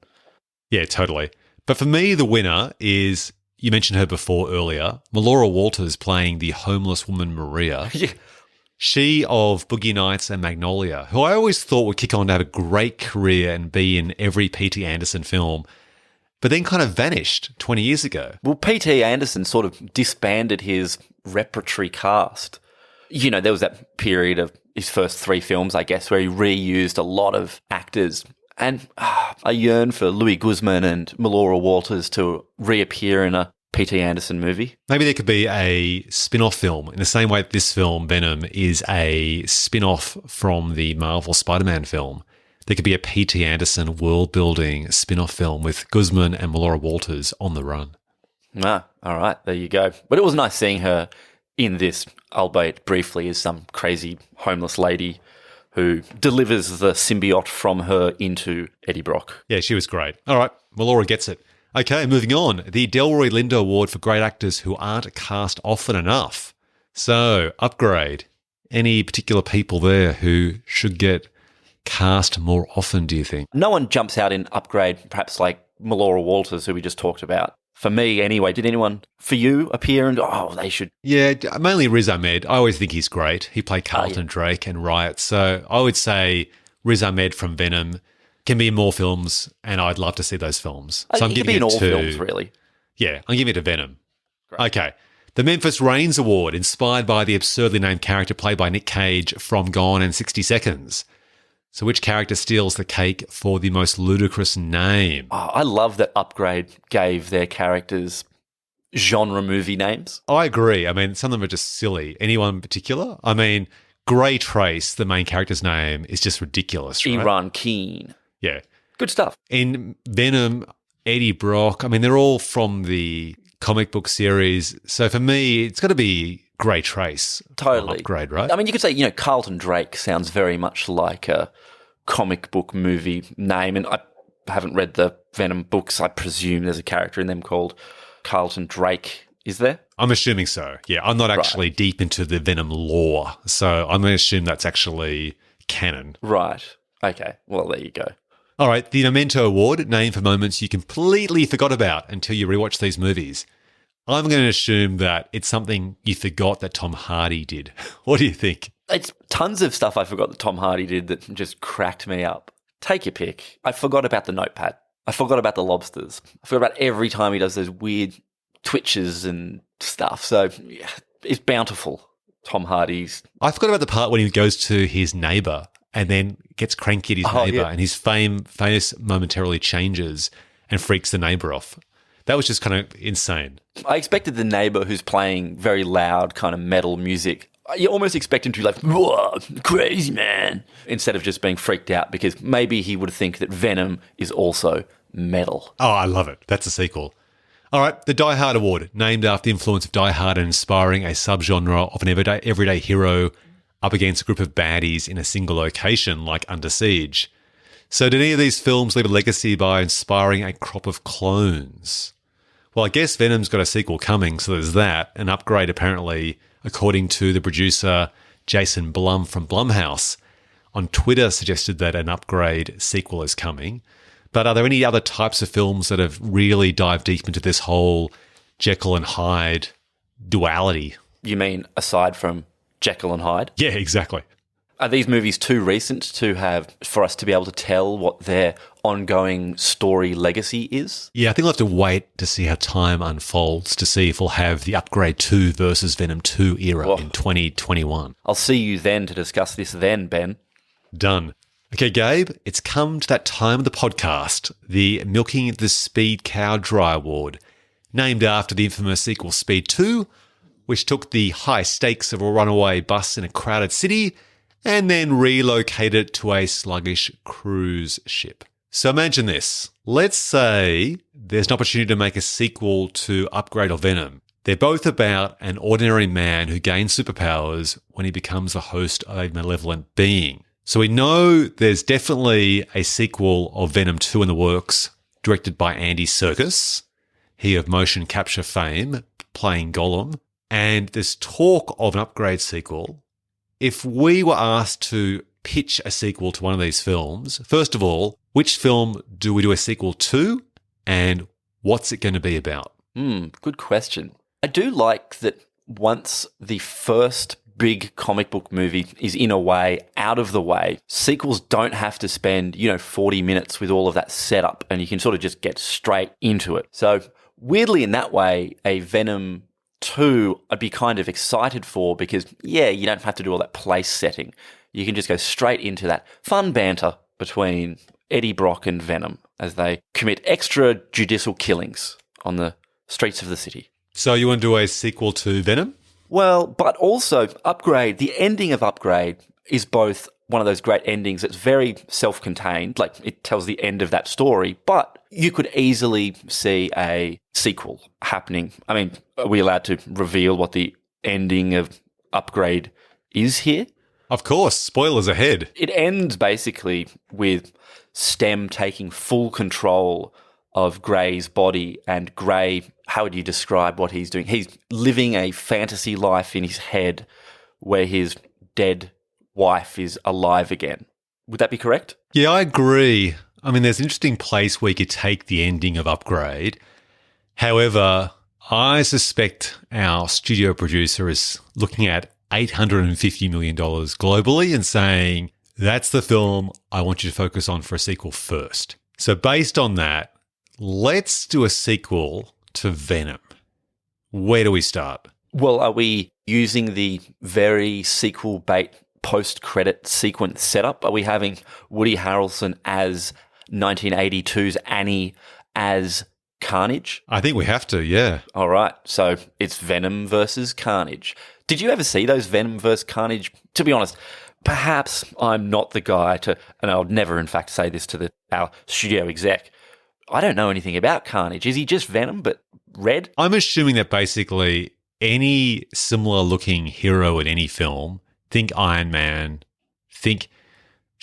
[SPEAKER 1] Yeah, totally. But for me, the winner is, you mentioned her before earlier, Melora Walters playing the homeless woman Maria.
[SPEAKER 2] Yeah.
[SPEAKER 1] She of Boogie Nights and Magnolia, who I always thought would kick on to have a great career and be in every P.T. Anderson film, but then kind of vanished 20 years ago.
[SPEAKER 2] Well, P.T. Anderson sort of disbanded his repertory cast. You know, there was that period of his first 3 films, I guess, where he reused a lot of actors. And I yearn for Louis Guzman and Melora Walters to reappear in a P.T. Anderson movie.
[SPEAKER 1] Maybe there could be a spin-off film in the same way that this film, Venom, is a spin-off from the Marvel Spider-Man film. There could be a P.T. Anderson world-building spin-off film with Guzman and Melora Walters on the run.
[SPEAKER 2] All right, there you go. But it was nice seeing her in this, albeit briefly, as some crazy homeless lady who delivers the symbiote from her into Eddie Brock.
[SPEAKER 1] Yeah, she was great. All right, Melora gets it. Okay, moving on. The Delroy Lindo Award for great actors who aren't cast often enough. So, Upgrade. Any particular people there who should get cast more often, do you think?
[SPEAKER 2] No one jumps out in Upgrade, perhaps like Melora Walters, who we just talked about. For me, anyway, did anyone, for you, appear and, they should?
[SPEAKER 1] Yeah, mainly Riz Ahmed. I always think he's great. He played Carlton Drake and Riot. So, I would say Riz Ahmed from Venom can be in more films, and I'd love to see those films. So I'm giving it
[SPEAKER 2] all
[SPEAKER 1] to
[SPEAKER 2] films, really.
[SPEAKER 1] Yeah, I'm giving it to Venom.
[SPEAKER 2] Great.
[SPEAKER 1] Okay. The Memphis Reigns Award, inspired by the absurdly named character played by Nick Cage from Gone in 60 Seconds. So which character steals the cake for the most ludicrous name?
[SPEAKER 2] Oh, I love that Upgrade gave their characters genre movie names.
[SPEAKER 1] I agree. I mean, some of them are just silly. Anyone in particular? I mean, Grey Trace, the main character's name, is just ridiculous, right?
[SPEAKER 2] Iran Keen.
[SPEAKER 1] Yeah.
[SPEAKER 2] Good stuff.
[SPEAKER 1] In Venom, Eddie Brock, I mean, they're all from the comic book series. So for me, it's got to be Grey Trace.
[SPEAKER 2] Totally.
[SPEAKER 1] Upgrade, right?
[SPEAKER 2] I mean, you could say, Carlton Drake sounds very much like a comic book movie name, and I haven't read the Venom books. I presume there's a character in them called Carlton Drake. Is there?
[SPEAKER 1] I'm assuming so. Yeah, I'm not actually deep into the Venom lore, so I'm going to assume that's actually canon.
[SPEAKER 2] Right. Okay. Well, there you go.
[SPEAKER 1] All right, the Memento Award, named for moments you completely forgot about until you rewatch these movies. I'm going to assume that it's something you forgot that Tom Hardy did. What do you think?
[SPEAKER 2] It's tons of stuff I forgot that Tom Hardy did that just cracked me up. Take your pick. I forgot about the notepad. I forgot about the lobsters. I forgot about every time he does those weird twitches and stuff. So yeah, it's bountiful, Tom Hardy's.
[SPEAKER 1] I forgot about the part when he goes to his neighbour and then gets cranky at his neighbour and his face momentarily changes and freaks the neighbour off. That was just kind of insane.
[SPEAKER 2] I expected the neighbour who's playing very loud kind of metal music, you almost expect him to be like, whoa, crazy man, instead of just being freaked out because maybe he would think that Venom is also metal.
[SPEAKER 1] Oh, I love it. That's a sequel. All right, the Die Hard Award, named after the influence of Die Hard and inspiring a subgenre of an everyday hero up against a group of baddies in a single location like Under Siege. So did any of these films leave a legacy by inspiring a crop of clones? Well, I guess Venom's got a sequel coming, so there's that. An Upgrade, apparently, according to the producer Jason Blum from Blumhouse, on Twitter suggested that an Upgrade sequel is coming. But are there any other types of films that have really dived deep into this whole Jekyll and Hyde duality?
[SPEAKER 2] You mean aside from Jekyll and Hyde?
[SPEAKER 1] Yeah, exactly.
[SPEAKER 2] Are these movies too recent for us to be able to tell what their ongoing story legacy is?
[SPEAKER 1] Yeah, I think we'll have to wait to see how time unfolds to see if we'll have the Upgrade 2 versus Venom 2 era in 2021.
[SPEAKER 2] I'll see you then to discuss this then, Ben.
[SPEAKER 1] Done. Okay, Gabe, it's come to that time of the podcast, the Milking the Speed Cow Dry Award, named after the infamous sequel Speed 2, which took the high stakes of a runaway bus in a crowded city and then relocated it to a sluggish cruise ship. So imagine this. Let's say there's an opportunity to make a sequel to Upgrade or Venom. They're both about an ordinary man who gains superpowers when he becomes the host of a malevolent being. So we know there's definitely a sequel of Venom 2 in the works, directed by Andy Serkis, he of motion capture fame, playing Gollum. And there's talk of an Upgrade sequel. If we were asked to pitch a sequel to one of these films, first of all, which film do we do a sequel to and what's it going to be about?
[SPEAKER 2] Good question. I do like that once the first big comic book movie is in a way out of the way, sequels don't have to spend, 40 minutes with all of that setup and you can sort of just get straight into it. So weirdly in that way, a Venom 2 I'd be kind of excited for because, you don't have to do all that place setting. You can just go straight into that fun banter between Eddie Brock and Venom as they commit extrajudicial killings on the streets of the city.
[SPEAKER 1] So you want to do a sequel to Venom?
[SPEAKER 2] Well, but also Upgrade, the ending of Upgrade is both one of those great endings that's very self-contained, like it tells the end of that story, but you could easily see a sequel happening. I mean, are we allowed to reveal what the ending of Upgrade is here?
[SPEAKER 1] Of course, spoilers ahead.
[SPEAKER 2] It ends basically with Stem taking full control of Grey's body, and Grey, how would you describe what he's doing? He's living a fantasy life in his head where his dead wife is alive again. Would that be correct?
[SPEAKER 1] Yeah, I agree. I mean, there's an interesting place where you could take the ending of Upgrade. However, I suspect our studio producer is looking at $850 million globally and saying, that's the film I want you to focus on for a sequel first. So based on that, let's do a sequel to Venom. Where do we start?
[SPEAKER 2] Well, are we using the very sequel bait post-credit sequence setup? Are we having Woody Harrelson as 1982's Annie as Carnage?
[SPEAKER 1] I think we have to, yeah.
[SPEAKER 2] All right, so it's Venom versus Carnage. Did you ever see those Venom versus Carnage? To be honest, perhaps I'm not the guy to, and I'll never in fact say this to our studio exec, I don't know anything about Carnage. Is he just Venom but red?
[SPEAKER 1] I'm assuming that basically any similar looking hero in any film, think Iron Man, think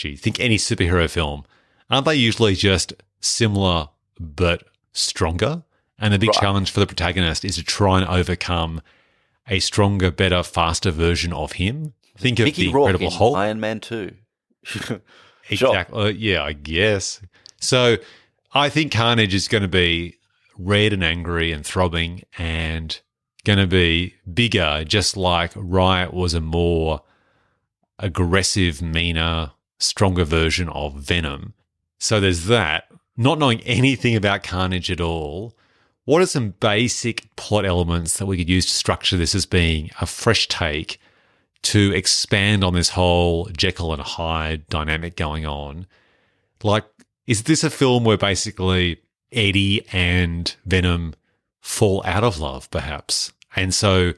[SPEAKER 1] any superhero film, aren't they usually just similar but stronger? And the big challenge for the protagonist is to try and overcome a stronger, better, faster version of him. Think of
[SPEAKER 2] Mickey
[SPEAKER 1] the
[SPEAKER 2] Rourke
[SPEAKER 1] Incredible
[SPEAKER 2] in
[SPEAKER 1] Hulk.
[SPEAKER 2] Iron Man 2.
[SPEAKER 1] Exactly. Yeah, I guess. So I think Carnage is going to be red and angry and throbbing and going to be bigger, just like Riot was a more aggressive, meaner, stronger version of Venom. So there's that. Not knowing anything about Carnage at all, what are some basic plot elements that we could use to structure this as being a fresh take to expand on this whole Jekyll and Hyde dynamic going on? Like, is this a film where basically Eddie and Venom fall out of love, perhaps? And so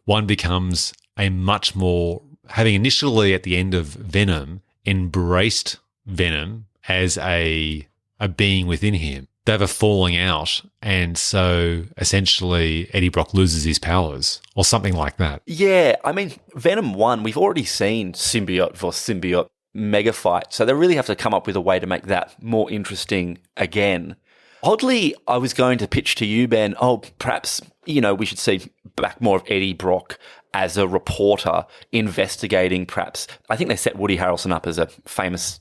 [SPEAKER 1] one becomes a much more, having initially at the end of Venom embraced Venom as a being within him. They have a falling out, and so essentially Eddie Brock loses his powers or something like that.
[SPEAKER 2] Yeah, I mean, Venom 1, we've already seen symbiote versus symbiote mega fight, so they really have to come up with a way to make that more interesting again. Oddly, I was going to pitch to you, Ben, perhaps, we should see back more of Eddie Brock as a reporter investigating perhaps, I think they set Woody Harrelson up as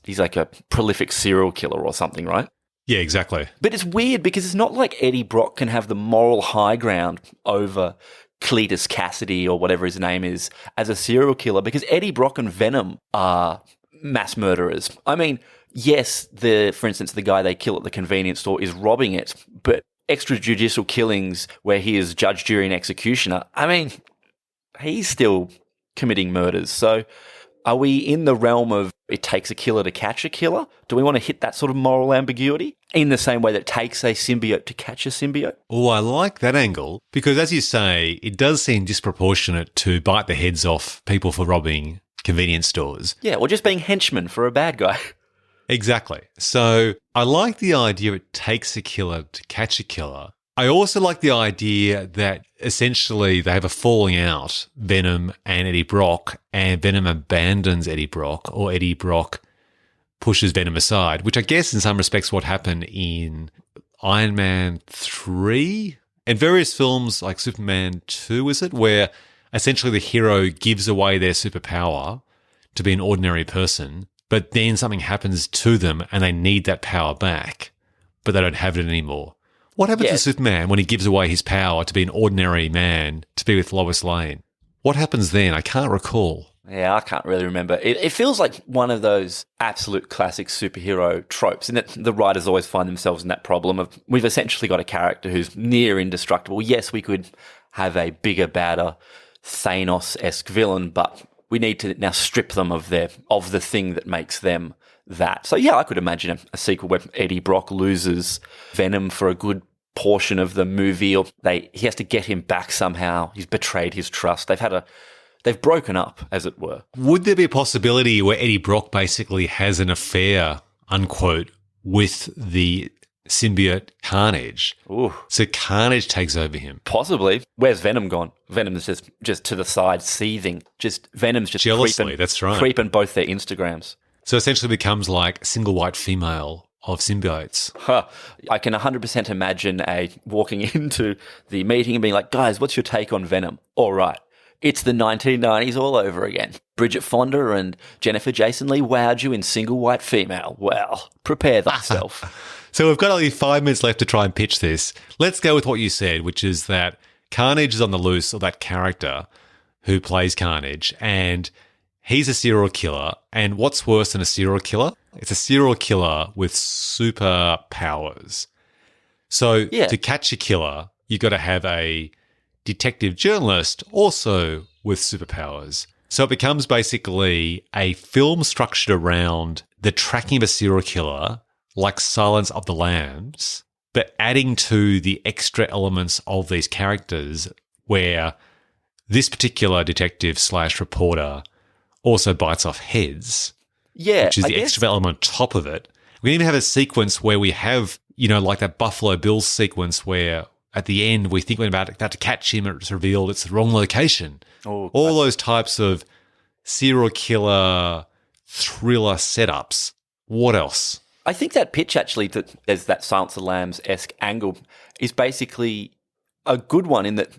[SPEAKER 2] he's like a prolific serial killer or something, right?
[SPEAKER 1] Yeah, exactly.
[SPEAKER 2] But it's weird because it's not like Eddie Brock can have the moral high ground over Cletus Cassidy or whatever his name is as a serial killer, because Eddie Brock and Venom are mass murderers. I mean, yes, for instance, the guy they kill at the convenience store is robbing it, but extrajudicial killings where he is judge, jury, and executioner, I mean, he's still committing murders. So are we in the realm of it takes a killer to catch a killer? Do we want to hit that sort of moral ambiguity in the same way that it takes a symbiote to catch a symbiote?
[SPEAKER 1] Oh, I like that angle because, as you say, it does seem disproportionate to bite the heads off people for robbing convenience stores.
[SPEAKER 2] Yeah, or just being henchmen for a bad guy.
[SPEAKER 1] Exactly. So I like the idea it takes a killer to catch a killer. I also like the idea that essentially they have a falling out, Venom and Eddie Brock, and Venom abandons Eddie Brock, or Eddie Brock pushes Venom aside, which I guess in some respects what happened in Iron Man 3 and various films like Superman 2, is it? Where essentially the hero gives away their superpower to be an ordinary person, but then something happens to them and they need that power back, but they don't have it anymore. What happens to Superman when he gives away his power to be an ordinary man, to be with Lois Lane? What happens then? I can't recall.
[SPEAKER 2] Yeah, I can't really remember. It feels like one of those absolute classic superhero tropes, and the writers always find themselves in that problem of we've essentially got a character who's near indestructible. Yes, we could have a bigger, badder, Thanos-esque villain, but we need to now strip them of the thing that makes them that. So yeah, I could imagine a sequel where Eddie Brock loses Venom for a good portion of the movie, or he has to get him back somehow. He's betrayed his trust. They've broken up, as it were.
[SPEAKER 1] Would there be a possibility where Eddie Brock basically has an affair, unquote, with the symbiote Carnage?
[SPEAKER 2] Ooh.
[SPEAKER 1] So Carnage takes over him.
[SPEAKER 2] Possibly. Where's Venom gone? Venom's just to the side, seething. Venom's just
[SPEAKER 1] jealously,
[SPEAKER 2] creeping,
[SPEAKER 1] that's right.
[SPEAKER 2] Creeping both their Instagrams.
[SPEAKER 1] So essentially becomes like a single white female of symbiotes.
[SPEAKER 2] I can 100% imagine walking into the meeting and being like, guys, what's your take on Venom? All right. It's the 1990s all over again. Bridget Fonda and Jennifer Jason Leigh wowed you in single white female. Well, prepare thyself.
[SPEAKER 1] So we've got only 5 minutes left to try and pitch this. Let's go with what you said, which is that Carnage is on the loose, or that character who plays Carnage, and he's a serial killer. And what's worse than a serial killer? It's a serial killer with superpowers. So to catch a killer, you've got to have a detective journalist also with superpowers. So it becomes basically a film structured around the tracking of a serial killer, like Silence of the Lambs, but adding to the extra elements of these characters where this particular detective / reporter also bites off heads.
[SPEAKER 2] Yeah.
[SPEAKER 1] Which is the extra element on top of it. We can even have a sequence where we have, like that Buffalo Bills sequence where at the end we think we're about to catch him and it's revealed it's the wrong location.
[SPEAKER 2] Oh,
[SPEAKER 1] all those types of serial killer thriller setups. What else?
[SPEAKER 2] I think that pitch actually, that there's that Silence of the Lambs-esque angle, is basically a good one in that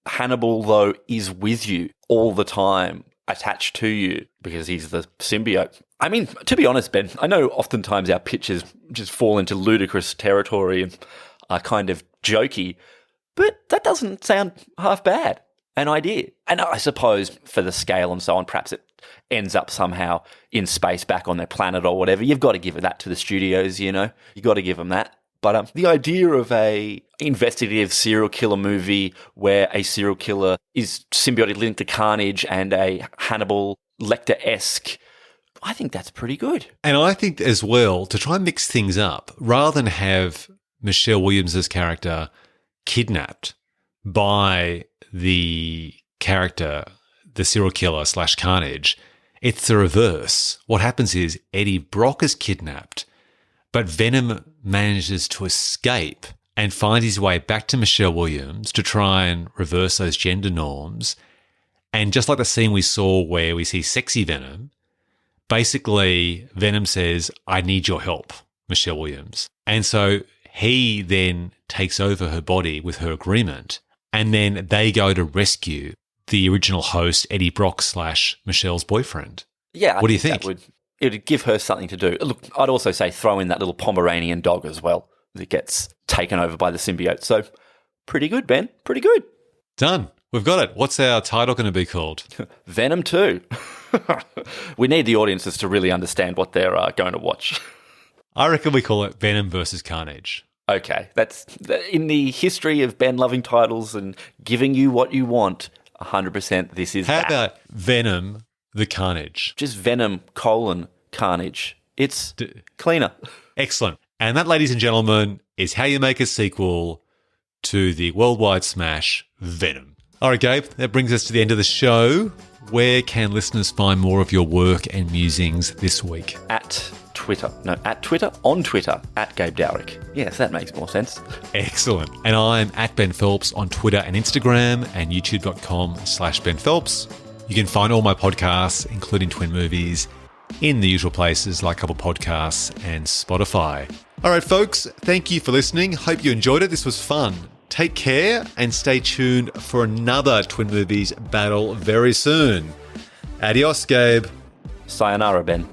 [SPEAKER 2] Hannibal, though, is with you all the time, attached to you because he's the symbiote. I mean, to be honest, Ben, I know oftentimes our pitches just fall into ludicrous territory and are kind of jokey, but that doesn't sound half bad, an idea. And I suppose for the scale and so on, perhaps it ends up somehow in space back on their planet or whatever. You've got to give that to the studios, you know. You got to give them that. But the idea of a investigative serial killer movie where a serial killer is symbiotic linked to Carnage and a Hannibal Lecter-esque, I think that's pretty good.
[SPEAKER 1] And I think as well, to try and mix things up, rather than have Michelle Williams' character kidnapped by the character, the serial killer / Carnage, it's the reverse. What happens is Eddie Brock is kidnapped, but Venom manages to escape and find his way back to Michelle Williams to try and reverse those gender norms. And just like the scene we saw where we see sexy Venom, basically Venom says, I need your help, Michelle Williams. And so he then takes over her body with her agreement, and then they go to rescue the original host, Eddie Brock / Michelle's boyfriend.
[SPEAKER 2] Yeah.
[SPEAKER 1] What do you think?
[SPEAKER 2] It would give her something to do. Look, I'd also say throw in that little Pomeranian dog as well that gets taken over by the symbiote. So pretty good, Ben. Pretty good.
[SPEAKER 1] Done. We've got it. What's our title going to be called?
[SPEAKER 2] Venom 2. We need the audiences to really understand what they're going to watch.
[SPEAKER 1] I reckon we call it Venom versus Carnage.
[SPEAKER 2] Okay. That's in the history of Ben loving titles and giving you what you want, 100% this is
[SPEAKER 1] How
[SPEAKER 2] that.
[SPEAKER 1] about Venom the Carnage?
[SPEAKER 2] Just Venom, Carnage. It's cleaner.
[SPEAKER 1] Excellent. And that, ladies and gentlemen, is how you make a sequel to the worldwide smash Venom. All right, Gabe, that brings us to the end of the show. Where can listeners find more of your work and musings this week?
[SPEAKER 2] On Twitter, at Gabe Dowrick. Yes, that makes more sense.
[SPEAKER 1] Excellent. And I'm at Ben Phelps on Twitter and Instagram and youtube.com/Ben Phelps. You can find all my podcasts, including Twin Movies, in the usual places like Apple Podcasts and Spotify. All right, folks, thank you for listening. Hope you enjoyed it. This was fun. Take care and stay tuned for another Twin Movies battle very soon. Adios, Gabe.
[SPEAKER 2] Sayonara, Ben.